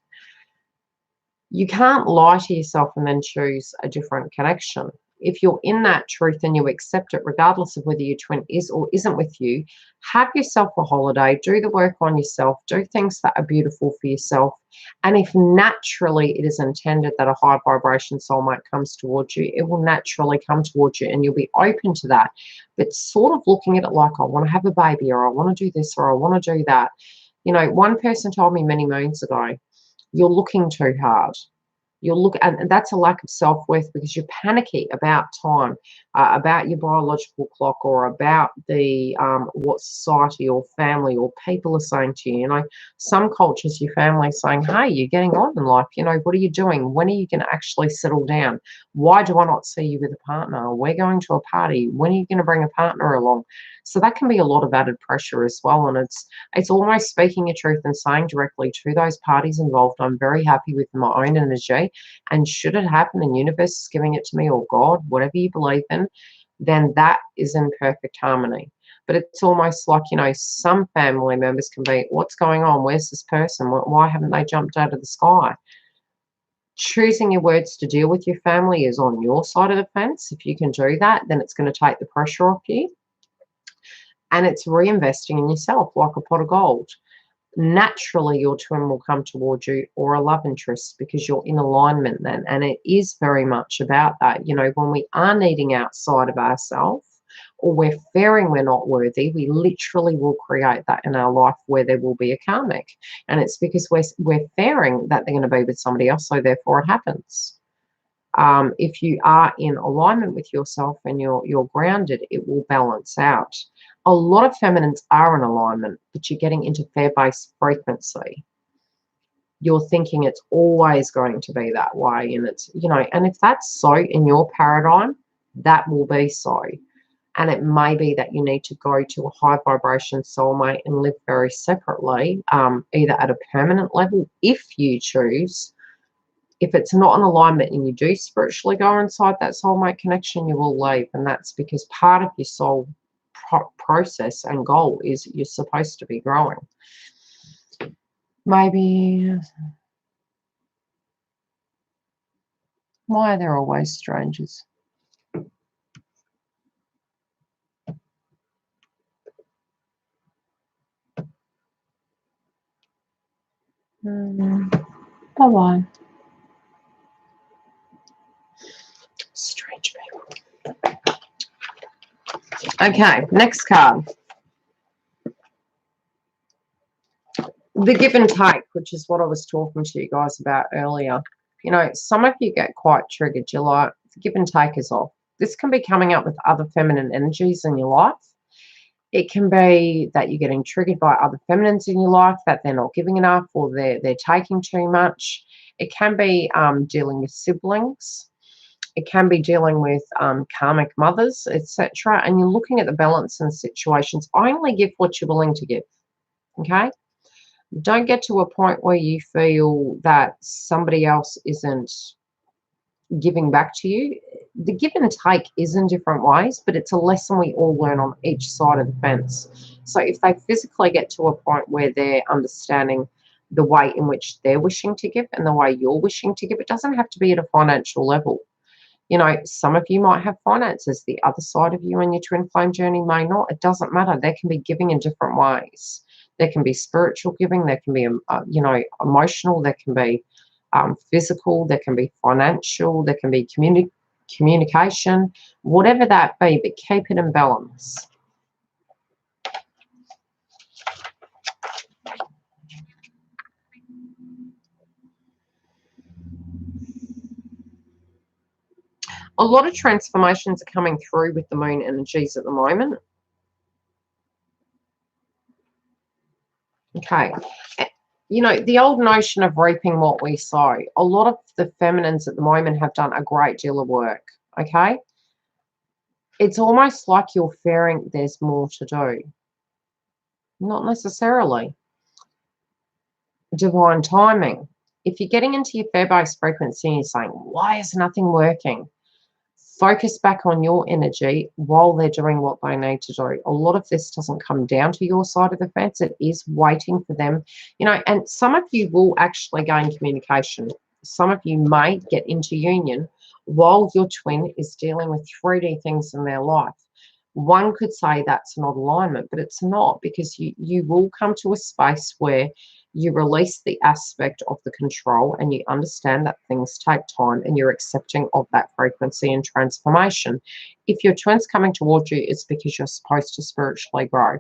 [SPEAKER 1] You can't lie to yourself and then choose a different connection. If you're in that truth and you accept it, regardless of whether your twin is or isn't with you, have yourself a holiday, do the work on yourself, do things that are beautiful for yourself. And if naturally it is intended that a high vibration soulmate comes towards you, it will naturally come towards you and you'll be open to that. But sort of looking at it like, I want to have a baby, or I want to do this, or I want to do that. You know, one person told me many moons ago, you're looking too hard. And that's a lack of self-worth, because you're panicky about time, about your biological clock, or about the what society or family or people are saying to you. You know, some cultures, your family saying, hey, you're getting on in life. You know, what are you doing? When are you going to actually settle down? Why do I not see you with a partner? We're going to a party. When are you going to bring a partner along? So that can be a lot of added pressure as well. And it's almost speaking your truth and saying directly to those parties involved, I'm very happy with my own energy. And should it happen, the universe is giving it to me, or God, whatever you believe in, then that is in perfect harmony. But it's almost like, you know, some family members can be, what's going on? Where's this person? Why haven't they jumped out of the sky? Choosing your words to deal with your family is on your side of the fence. If you can do that, then it's going to take the pressure off you. And it's reinvesting in yourself like a pot of gold. Naturally, your twin will come towards you, or a love interest, because you're in alignment then. And it is very much about that. You know, when we are needing outside of ourselves, or we're fearing we're not worthy, we literally will create that in our life where there will be a karmic. And it's because we're fearing that they're going to be with somebody else, so therefore it happens. If you are in alignment with yourself and you're grounded, it will balance out. A lot of feminines are in alignment, but you're getting into fear-based frequency. You're thinking it's always going to be that way, and it's, you know, and if that's so in your paradigm, that will be so. And it may be that you need to go to a high vibration soulmate and live very separately, either at a permanent level if you choose. If it's not in alignment and you do spiritually go inside that soulmate connection, you will leave. And that's because part of your soul process and goal is you're supposed to be growing. Maybe, why are there always strangers? Bye-bye. Strange people. Okay, next card. The give and take, which is what I was talking to you guys about earlier. You know, some of you get quite triggered. You're like, the give and take is off. This can be coming up with other feminine energies in your life. It can be that you're getting triggered by other feminines in your life, that they're not giving enough, or they're taking too much. It can be dealing with siblings. It can be dealing with karmic mothers, etc. And you're looking at the balance in situations. Only give what you're willing to give, okay? Don't get to a point where you feel that somebody else isn't giving back to you. The give and take is in different ways, but it's a lesson we all learn on each side of the fence. So if they physically get to a point where they're understanding the way in which they're wishing to give and the way you're wishing to give, it doesn't have to be at a financial level. You know, some of you might have finances, the other side of you and your twin flame journey may not. It doesn't matter. They can be giving in different ways. There can be spiritual giving, there can be, you know, emotional, there can be physical, there can be financial, there can be communication, whatever that be, but keep it in balance. A lot of transformations are coming through with the moon energies at the moment. Okay. You know, the old notion of reaping what we sow, a lot of the feminines at the moment have done a great deal of work, okay? It's almost like you're fearing there's more to do. Not necessarily. Divine timing. If you're getting into your fear-based frequency and you're saying, why is nothing working? Focus back on your energy while they're doing what they need to do. A lot of this doesn't come down to your side of the fence. It is waiting for them, you know, and some of you will actually gain communication. Some of you may get into union while your twin is dealing with 3D things in their life. One could say that's not alignment, but it's not, because you will come to a space where you release the aspect of the control and you understand that things take time and you're accepting of that frequency and transformation. If your twin's coming towards you, it's because you're supposed to spiritually grow.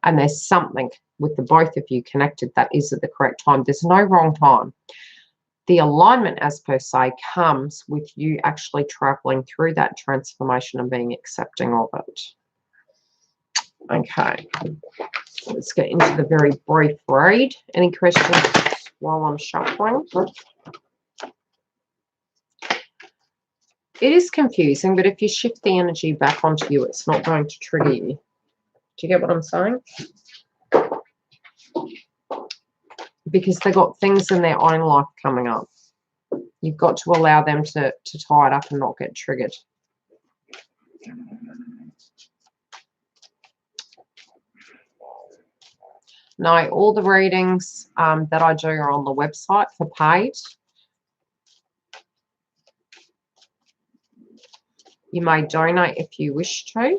[SPEAKER 1] And there's something with the both of you connected that is at the correct time. There's no wrong time. The alignment, as per se, comes with you actually traveling through that transformation and being accepting of it. Okay. Let's get into the very brief read. Any questions while I'm shuffling? It is confusing, but if you shift the energy back onto you, it's not going to trigger you. Do you get what I'm saying? Because they've got things in their own life coming up. You've got to allow them to tie it up and not get triggered. No, all the readings that I do are on the website for paid. You may donate if you wish to.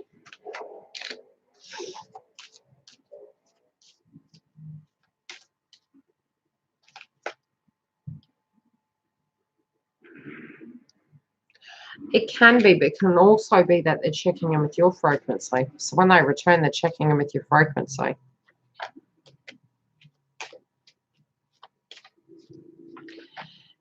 [SPEAKER 1] It can be, but it can also be that they're checking in with your frequency. So when they return, they're checking in with your frequency.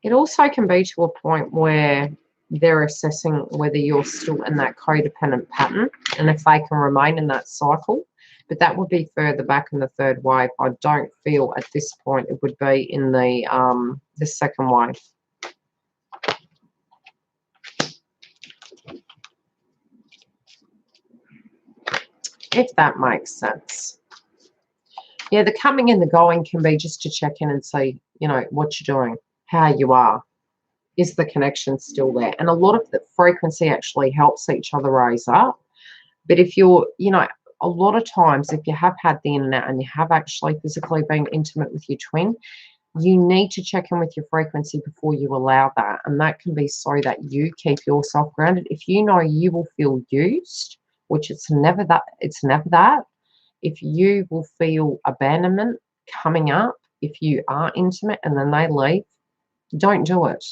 [SPEAKER 1] It also can be to a point where they're assessing whether you're still in that codependent pattern and if they can remain in that cycle. But that would be further back in the third wave. I don't feel at this point it would be in the second wave. If that makes sense. Yeah, the coming and the going can be just to check in and see, you know, what you're doing, how you are. Is the connection still there? And a lot of the frequency actually helps each other raise up. But if you're, you know, a lot of times if you have had the internet and you have actually physically been intimate with your twin, you need to check in with your frequency before you allow that. And that can be so that you keep yourself grounded. If you know you will feel used, which it's never that, if you will feel abandonment coming up, if you are intimate and then they leave, don't do it.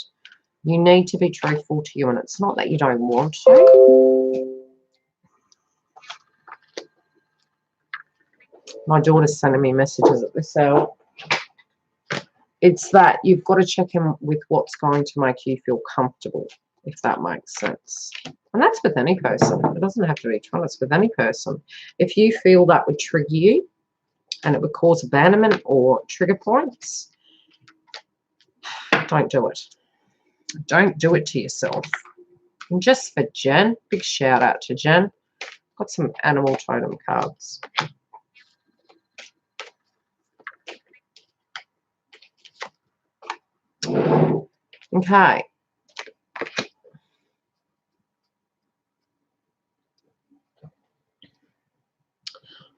[SPEAKER 1] You need to be truthful to you, and it's not that you don't want to. My daughter's sending me messages at this hour. It's that you've got to check in with what's going to make you feel comfortable, if that makes sense. And that's with any person. It doesn't have to be twin, it's with any person. If you feel that would trigger you and it would cause abandonment or trigger points, don't do it. Don't do it to yourself. And just for Jen, big shout out to Jen. Got some animal totem cards. Okay.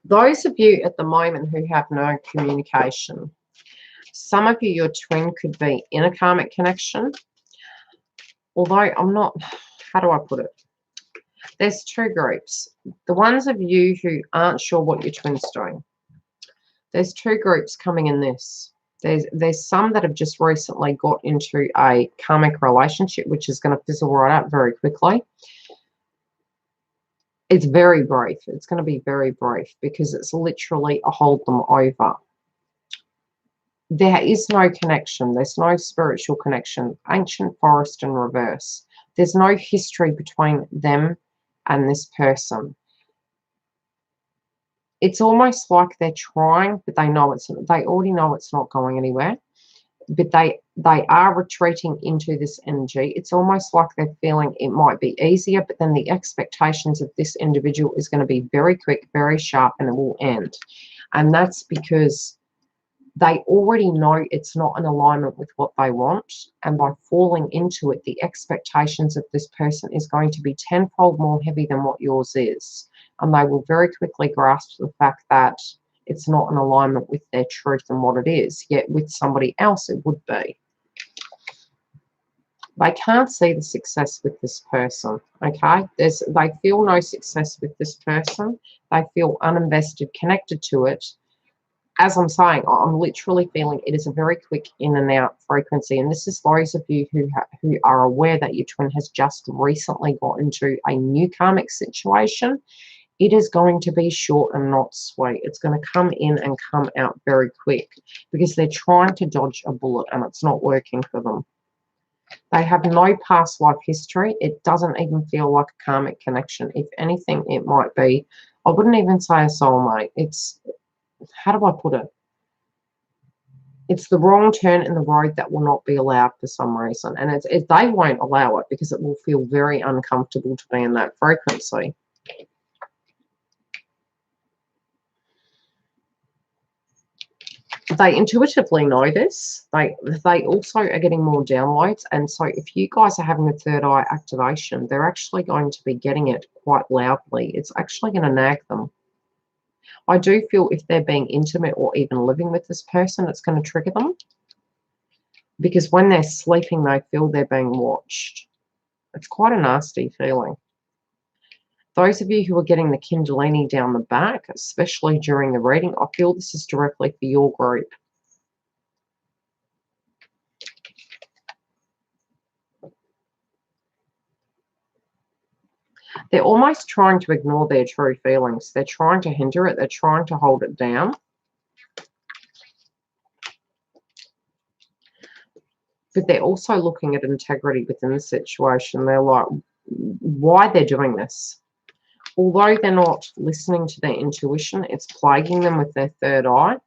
[SPEAKER 1] Those of you at the moment who have no communication, some of you, your twin could be in a karmic connection. Although I'm not, how do I put it? There's two groups. The ones of you who aren't sure what your twin's doing. There's two groups coming in this. There's some that have just recently got into a karmic relationship, which is going to fizzle right out very quickly. It's very brief. It's going to be very brief because it's literally a hold them over. There is no connection. There's no spiritual connection. Ancient forest in reverse. There's no history between them and this person. It's almost like they're trying, but they already know it's not going anywhere. But they are retreating into this energy. It's almost like they're feeling it might be easier, but then the expectations of this individual is going to be very quick, very sharp, and it will end. And that's because they already know it's not in alignment with what they want. And by falling into it, the expectations of this person is going to be tenfold more heavy than what yours is. And they will very quickly grasp the fact that it's not in alignment with their truth and what it is. Yet with somebody else, it would be. They can't see the success with this person, okay? They feel no success with this person. They feel uninvested, connected to it. As I'm saying, I'm literally feeling it is a very quick in and out frequency. And this is those of you who are aware that your twin has just recently got into a new karmic situation. It is going to be short and not sweet. It's going to come in and come out very quick because they're trying to dodge a bullet and it's not working for them. They have no past life history. It doesn't even feel like a karmic connection. If anything, it might be, I wouldn't even say a soulmate. It's, how do I put it? It's the wrong turn in the road that will not be allowed for some reason. And they won't allow it because it will feel very uncomfortable to be in that frequency. They intuitively know this. They also are getting more downloads. And so if you guys are having a third eye activation, they're actually going to be getting it quite loudly. It's actually going to nag them. I do feel if they're being intimate or even living with this person, it's going to trigger them. Because when they're sleeping, they feel they're being watched. It's quite a nasty feeling. Those of you who are getting the Kundalini down the back, especially during the reading, I feel this is directly for your group. They're almost trying to ignore their true feelings. They're trying to hinder it. They're trying to hold it down. But they're also looking at integrity within the situation. They're like, why they're doing this? Although they're not listening to their intuition, it's plaguing them with their third eye.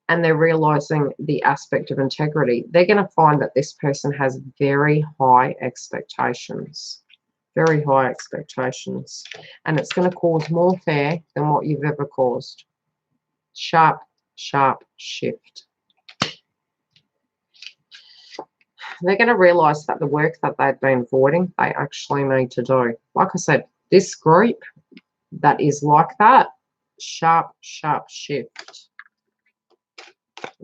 [SPEAKER 1] And they're realizing the aspect of integrity. They're going to find that this person has very high expectations. Very high expectations. And it's going to cause more fear than what you've ever caused. Sharp, sharp shift. They're going to realize that the work that they've been avoiding, they actually need to do. Like I said, this group that is like that, sharp, sharp shift.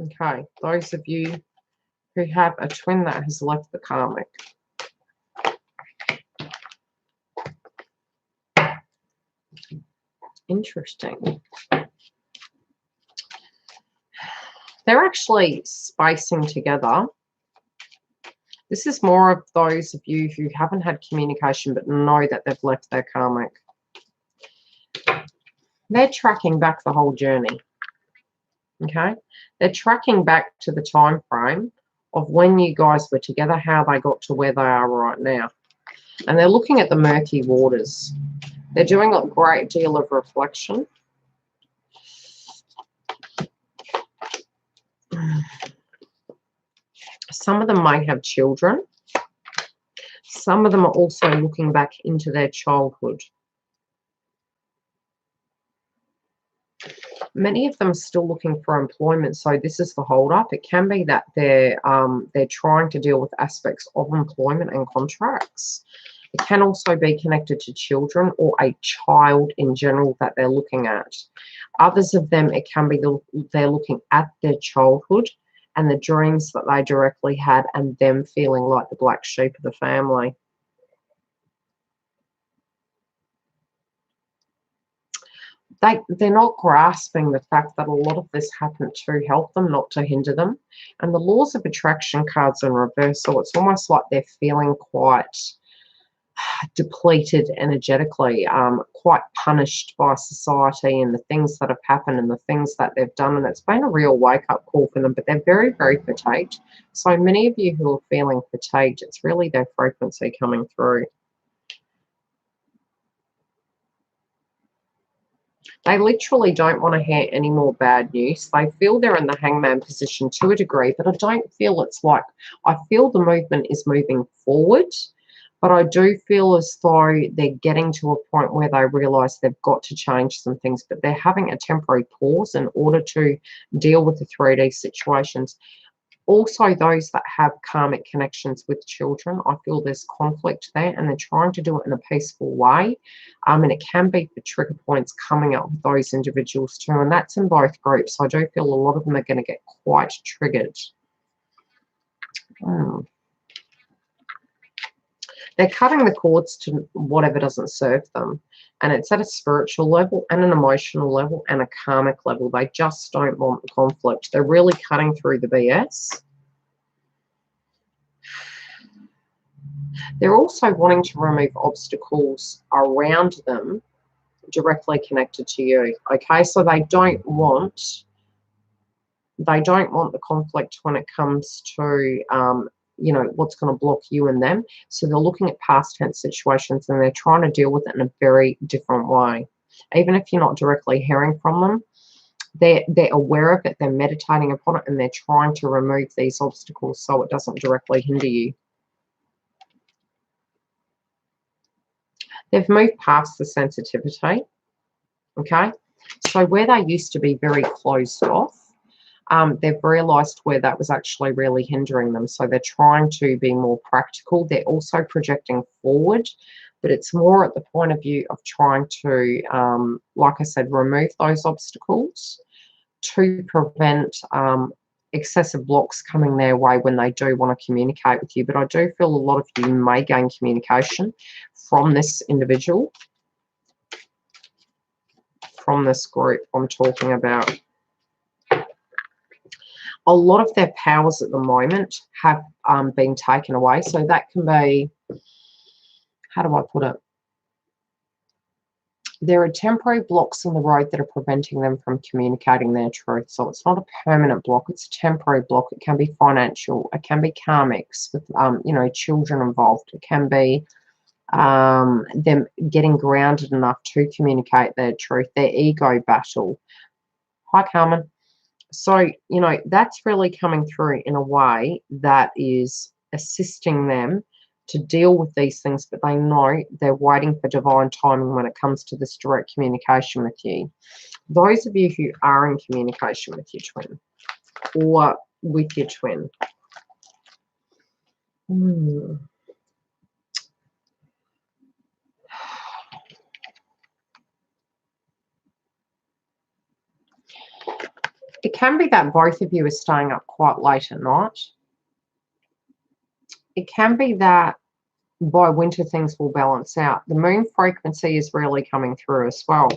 [SPEAKER 1] Okay, those of you who have a twin that has left the karmic. Interesting. They're actually spacing together. This is more of those of you who haven't had communication but know that they've left their karmic. They're tracking back the whole journey. Okay? They're tracking back to the time frame of when you guys were together, how they got to where they are right now. And they're looking at the murky waters. They're doing a great deal of reflection. Some of them may have children. Some of them are also looking back into their childhood. Many of them are still looking for employment, so this is the hold up. It can be that they're trying to deal with aspects of employment and contracts. It can also be connected to children or a child in general that they're looking at. Others of them, it can be they're looking at their childhood and the dreams that they directly had and them feeling like the black sheep of the family. They're not grasping the fact that a lot of this happened to help them, not to hinder them. And the laws of attraction cards in reversal, it's almost like they're feeling quite depleted energetically, quite punished by society and the things that have happened and the things that they've done. And it's been a real wake-up call for them, but they're very, very fatigued. So many of you who are feeling fatigued, it's really their frequency coming through. They literally don't want to hear any more bad news. They feel they're in the hangman position to a degree, but I don't feel it's like, I feel the movement is moving forward, but I do feel as though they're getting to a point where they realise they've got to change some things, but they're having a temporary pause in order to deal with the 3D situations. Also, those that have karmic connections with children, I feel there's conflict there and they're trying to do it in a peaceful way. And it can be for trigger points coming up with those individuals too. And that's in both groups. I do feel a lot of them are going to get quite triggered. They're cutting the cords to whatever doesn't serve them. And it's at a spiritual level and an emotional level and a karmic level. They just don't want the conflict. They're really cutting through the BS. They're also wanting to remove obstacles around them directly connected to you. Okay, so they don't want the conflict when it comes to you know, what's going to block you and them. So they're looking at past tense situations and they're trying to deal with it in a very different way. Even if you're not directly hearing from them, they're aware of it, they're meditating upon it, and they're trying to remove these obstacles so it doesn't directly hinder you. They've moved past the sensitivity, okay? So where they used to be very closed off, they've realised where that was actually really hindering them. So they're trying to be more practical. They're also projecting forward, but it's more at the point of view of trying to, like I said, remove those obstacles to prevent excessive blocks coming their way when they do want to communicate with you. But I do feel a lot of you may gain communication from this individual, from this group I'm talking about. A lot of their powers at the moment have been taken away. So that can be, how do I put it? There are temporary blocks in the road that are preventing them from communicating their truth. So it's not a permanent block, it's a temporary block. It can be financial, it can be karmics with, you know, children involved. It can be them getting grounded enough to communicate their truth, their ego battle. Hi, Carmen. So, you know, that's really coming through in a way that is assisting them to deal with these things, but they know they're waiting for divine timing when it comes to this direct communication with you. Those of you who are in communication with your twin or with your twin. It can be that both of you are staying up quite late at night. It can be that by winter things will balance out. The moon frequency is really coming through as well.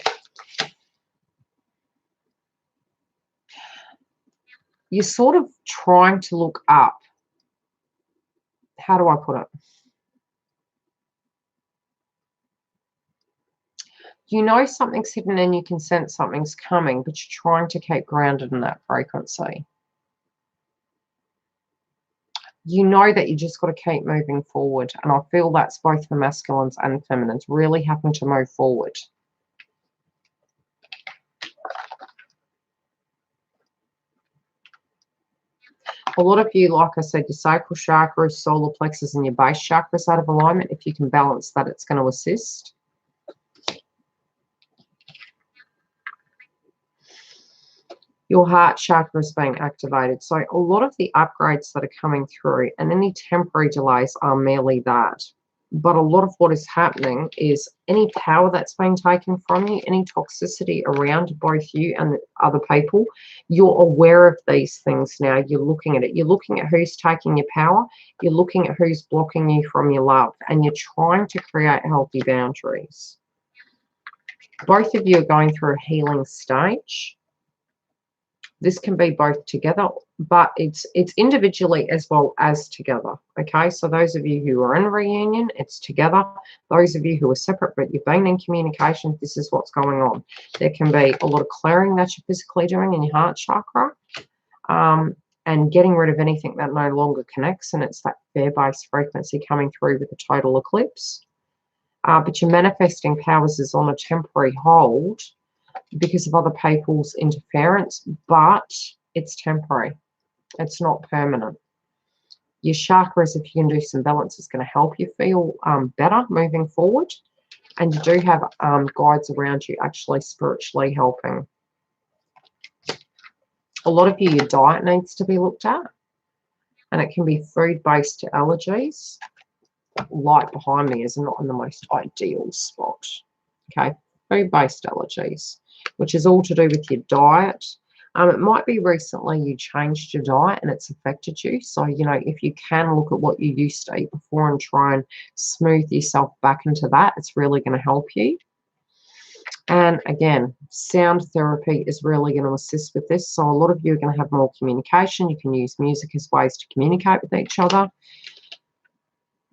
[SPEAKER 1] You're sort of trying to look up. How do I put it? You know something's hidden and you can sense something's coming, but you're trying to keep grounded in that frequency. You know that you just got to keep moving forward. And I feel that's both the masculines and feminines really having to move forward. A lot of you, like I said, your sacral chakra, solar plexus, and your base chakra is out of alignment. If you can balance that, it's going to assist. Your heart chakra is being activated. So a lot of the upgrades that are coming through and any temporary delays are merely that. But a lot of what is happening is any power that's being taken from you, any toxicity around both you and other people, you're aware of these things now. You're looking at it. You're looking at who's taking your power. You're looking at who's blocking you from your love. And you're trying to create healthy boundaries. Both of you are going through a healing stage. This can be both together, but it's individually as well as together. Okay, so those of you who are in reunion, it's together. Those of you who are separate but you've been in communication, this is what's going on. There can be a lot of clearing that you're physically doing in your heart chakra, and getting rid of anything that no longer connects, and it's that fear-based frequency coming through with the total eclipse. But your manifesting powers is on a temporary hold because of other people's interference, but it's temporary. It's not permanent. Your chakras, if you can do some balance, is going to help you feel better moving forward. And you do have guides around you actually spiritually helping. A lot of you, your diet needs to be looked at. And it can be food-based allergies. Light behind me is not in the most ideal spot. Okay, food-based allergies, which is all to do with your diet. It might be recently you changed your diet and it's affected you. So, you know, if you can look at what you used to eat before and try and smooth yourself back into that, it's really going to help you. And again, sound therapy is really going to assist with this. So a lot of you are going to have more communication. You can use music as ways to communicate with each other.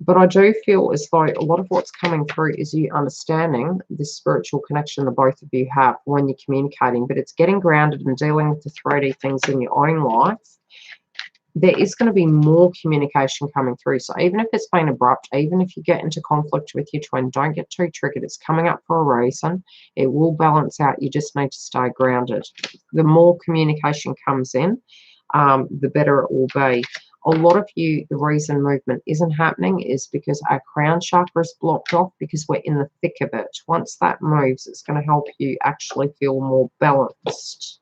[SPEAKER 1] But I do feel as though a lot of what's coming through is you understanding this spiritual connection that both of you have when you're communicating. But it's getting grounded and dealing with the 3D things in your own life. There is going to be more communication coming through. So even if it's been abrupt, even if you get into conflict with your twin, don't get too triggered. It's coming up for a reason. It will balance out. You just need to stay grounded. The more communication comes in, the better it will be. A lot of you, the reason movement isn't happening is because our crown chakra is blocked off because we're in the thick of it. Once that moves, it's going to help you actually feel more balanced.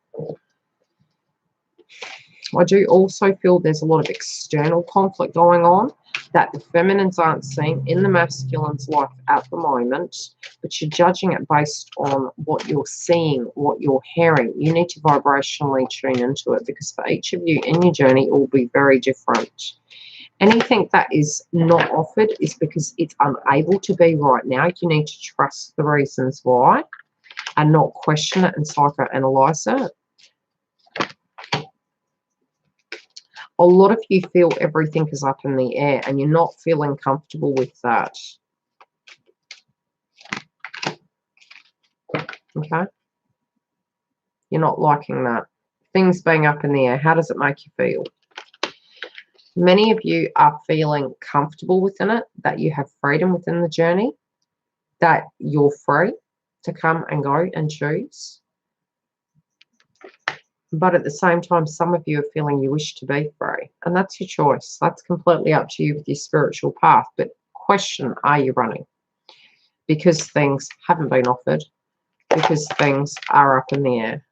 [SPEAKER 1] I do also feel there's a lot of external conflict going on that the feminines aren't seeing in the masculine's life at the moment, but you're judging it based on what you're seeing, what you're hearing. You need to vibrationally tune into it because for each of you in your journey, it will be very different. Anything that is not offered is because it's unable to be right now. You need to trust the reasons why and not question it and psychoanalyze it. A lot of you feel everything is up in the air and you're not feeling comfortable with that. Okay? You're not liking that. Things being up in the air, how does it make you feel? Many of you are feeling comfortable within it, that you have freedom within the journey, that you're free to come and go and choose. But at the same time, some of you are feeling you wish to be free. And that's your choice. That's completely up to you with your spiritual path. But question, are you running? Because things haven't been offered. Because things are up in the air.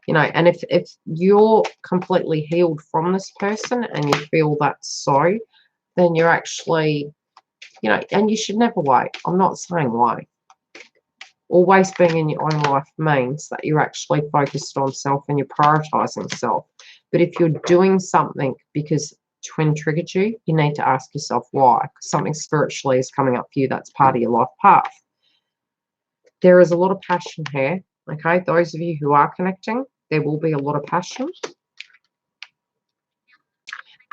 [SPEAKER 1] You know, and if you're completely healed from this person and you feel that's so, then you're actually, you know, and you should never wait. I'm not saying wait. Always being in your own life means that you're actually focused on self and you're prioritizing self. But if you're doing something because twin triggered you, you need to ask yourself why. Because something spiritually is coming up for you that's part of your life path. There is a lot of passion here. Okay, those of you who are connecting, there will be a lot of passion.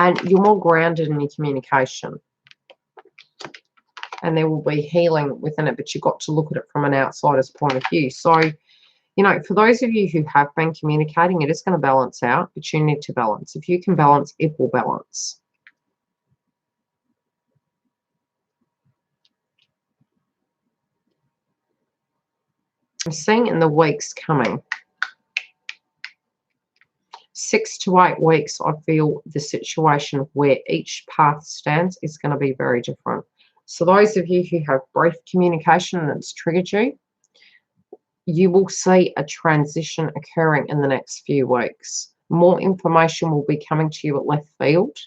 [SPEAKER 1] And you're more grounded in your communication. And there will be healing within it, but you've got to look at it from an outsider's point of view. So, you know, for those of you who have been communicating, it is going to balance out, but you need to balance. If you can balance, it will balance. I'm seeing in the weeks coming, 6 to 8 weeks, I feel the situation where each path stands is going to be very different. So those of you who have brief communication and it's triggered you, you will see a transition occurring in the next few weeks. More information will be coming to you at left field.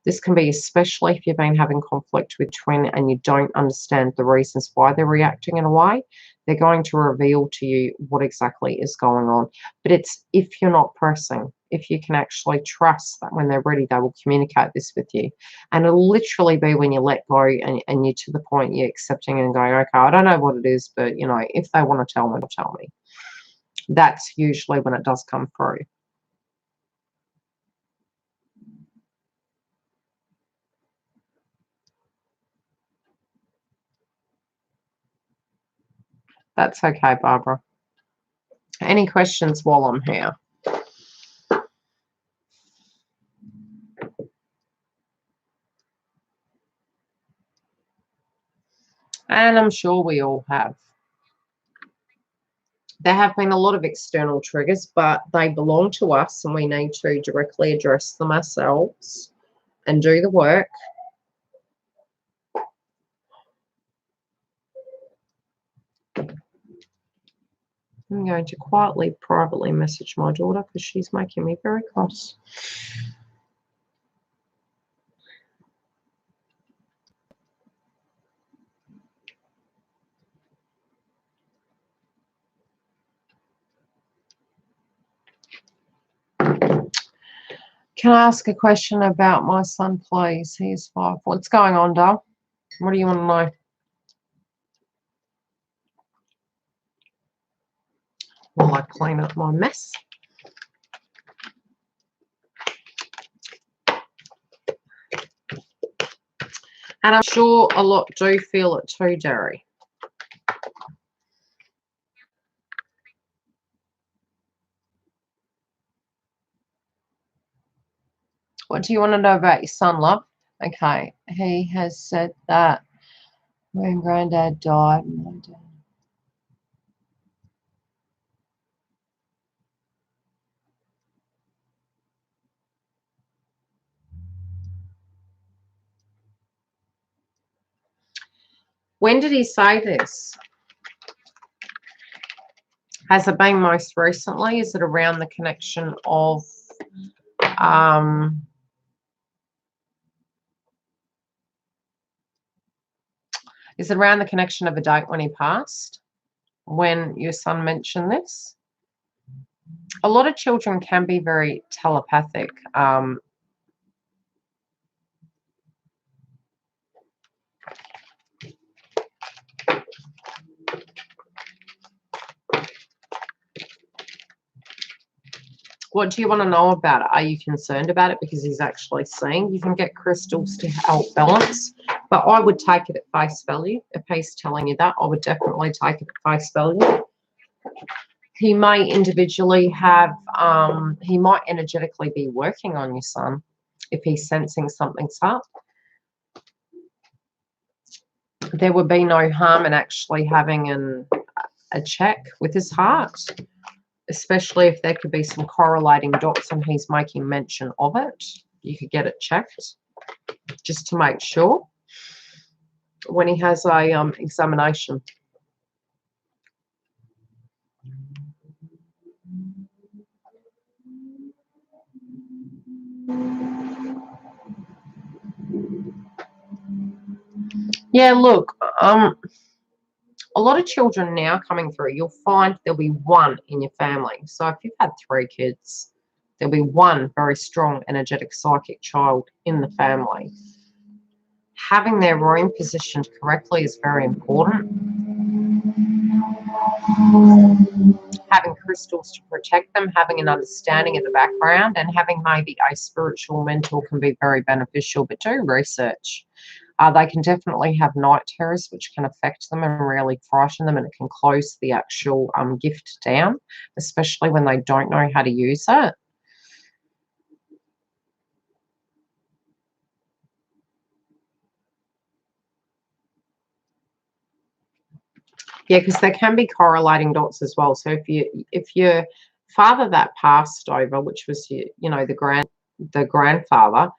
[SPEAKER 1] This can be especially if you've been having conflict with twin and you don't understand the reasons why they're reacting in a way. They're going to reveal to you what exactly is going on. But it's if you're not pressing, if you can actually trust that when they're ready, they will communicate this with you. And it'll literally be when you let go and you're to the point you're accepting and going, okay, I don't know what it is, but, you know, if they want to tell me, they'll tell me. That's usually when it does come through. That's okay, Barbara. Any questions while I'm here? And I'm sure we all have. There have been a lot of external triggers, but they belong to us and we need to directly address them ourselves and do the work. I'm going to quietly, privately message my daughter because she's making me very cross. Can I ask a question about my son, please? He's 5. What's going on, Dale? What do you want to know? While I clean up my mess. And I'm sure a lot do feel it too, Derry. What do you want to know about your son, love? Okay, he has said that when Granddad died, my dad. When did he say this? Has it been most recently? Is it around the connection of is it around the connection of a date when he passed? When your son mentioned this? A lot of children can be very telepathic. What do you want to know about it? Are you concerned about it because he's actually seeing? You can get crystals to help balance, but I would take it at face value. If he's telling you that, I would definitely take it at face value. He may individually have, he might energetically be working on your son if he's sensing something's up. There would be no harm in actually having a check with his heart, especially if there could be some correlating dots and he's making mention of it. You could get it checked just to make sure when he has a examination. Yeah, look, a lot of children now coming through, you'll find there'll be one in your family. So if you've had 3 kids, there'll be one very strong, energetic, psychic child in the family. Having their room positioned correctly is very important. Having crystals to protect them, having an understanding of the background, and having maybe a spiritual mentor can be very beneficial, but do research. They can definitely have night terrors, which can affect them and really frighten them, and it can close the actual gift down, especially when they don't know how to use it. Yeah, because there can be correlating dots as well. So if you're father that passed over, which was the grandfather,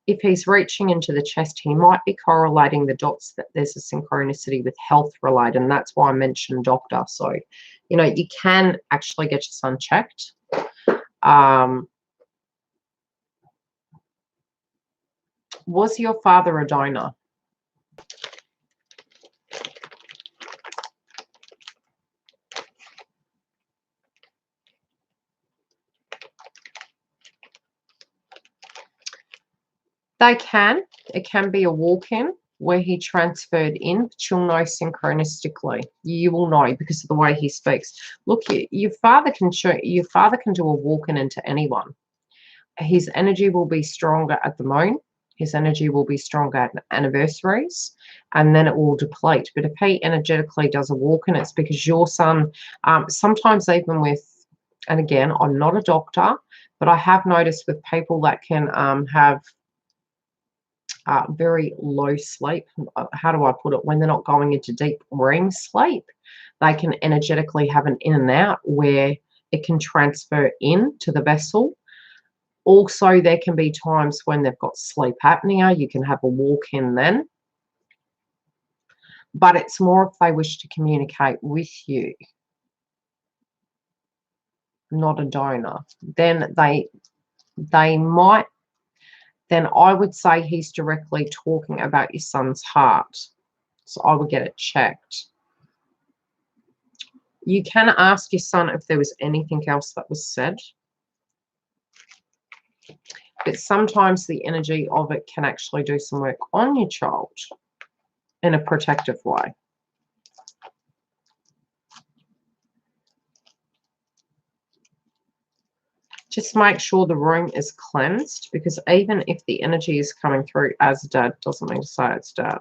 [SPEAKER 1] if he's reaching into the chest, he might be correlating the dots that there's a synchronicity with health related, and that's why I mentioned doctor. So, you can actually get your son checked. Was your father a donor? It can be a walk-in where he transferred in, but you'll know synchronistically. You will know because of the way he speaks. Look, your father can do a walk-in into anyone. His energy will be stronger at the moon. His energy will be stronger at anniversaries, and then it will deplete. But if he energetically does a walk-in, it's because your son, sometimes even with, and again, I'm not a doctor, but I have noticed with people that can have very low sleep. How do I put it? When they're not going into deep REM sleep, they can energetically have an in and out where it can transfer into the vessel. Also, there can be times when they've got sleep apnea. You can have a walk-in then. But it's more if they wish to communicate with you, not a donor. Then they might, then I would say he's directly talking about your son's heart. So I would get it checked. You can ask your son if there was anything else that was said. But sometimes the energy of it can actually do some work on your child in a protective way. Just make sure the room is cleansed, because even if the energy is coming through as dad, doesn't mean to say it's dad.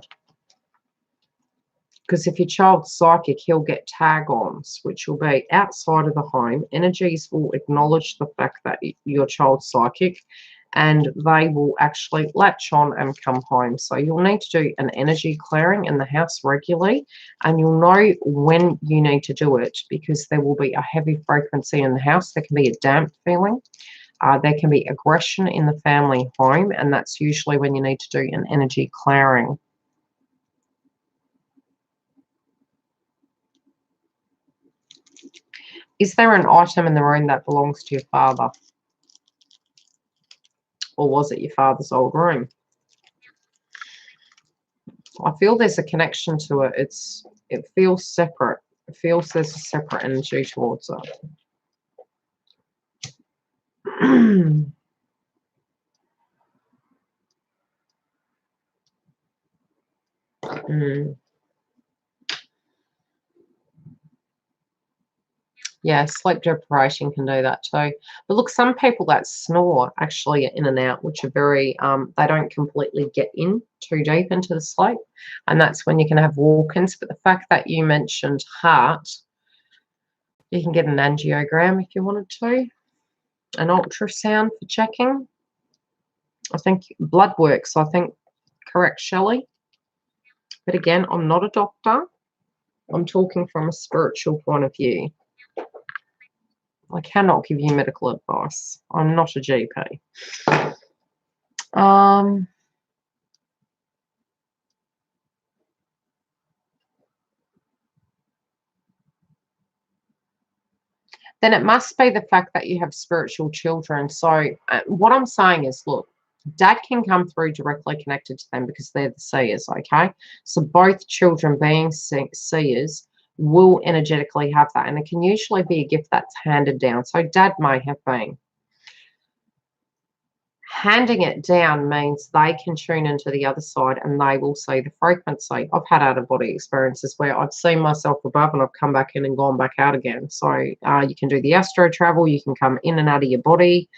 [SPEAKER 1] Because if your child's psychic, he'll get tag-ons, which will be outside of the home. Energies will acknowledge the fact that your child's psychic, and they will actually latch on and come home. So you'll need to do an energy clearing in the house regularly, and you'll know when you need to do it, because there will be a heavy frequency in the house. There can be a damp feeling. There can be aggression in the family home, and that's usually when you need to do an energy clearing. Is there an item in the room that belongs to your father? Or was it your father's old room? I feel there's a connection to it. It feels separate. It feels there's a separate energy towards it. Yeah, sleep deprivation can do that too. But look, some people that snore actually are in and out, which are very, they don't completely get in too deep into the sleep. And that's when you can have walk-ins. But the fact that you mentioned heart, you can get an angiogram if you wanted to, an ultrasound for checking. I think blood works, I think, correct, Shelley? But again, I'm not a doctor. I'm talking from a spiritual point of view. I cannot give you medical advice. I'm not a GP. Then it must be the fact that you have spiritual children. So what I'm saying is, look, dad can come through directly connected to them because they're the seers, okay? So both children being seers will energetically have that, and it can usually be a gift that's handed down. So dad may have been. Handing it down means they can tune into the other side and they will see the frequency. I've had out-of-body experiences where I've seen myself above and I've come back in and gone back out again. So you can do the astro travel, you can come in and out of your body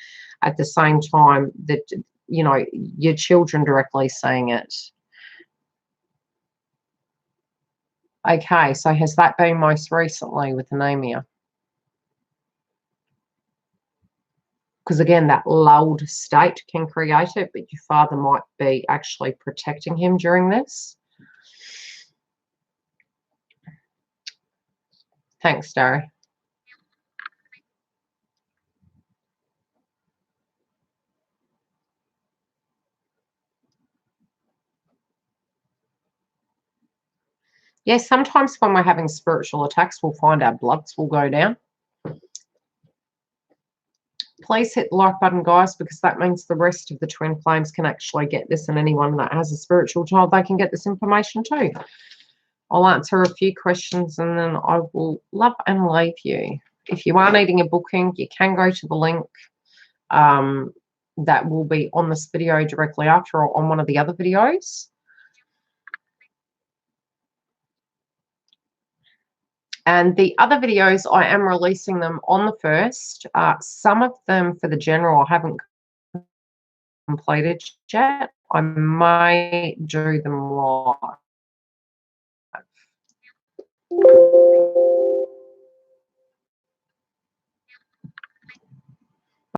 [SPEAKER 1] at the same time that, you know, your children directly seeing it. Okay, so has that been most recently with anemia? Because again, that lulled state can create it, but your father might be actually protecting him during this. Thanks, Darry. Yes, sometimes when we're having spiritual attacks, we'll find our bloods will go down. Please hit the like button, guys, because that means the rest of the twin flames can actually get this, and anyone that has a spiritual child, they can get this information too. I'll answer a few questions and then I will love and leave you. If you are needing a booking, you can go to the link that will be on this video directly after or on one of the other videos. And the other videos, I am releasing them on the 1st. Some of them for the general I haven't completed yet. I may do them live.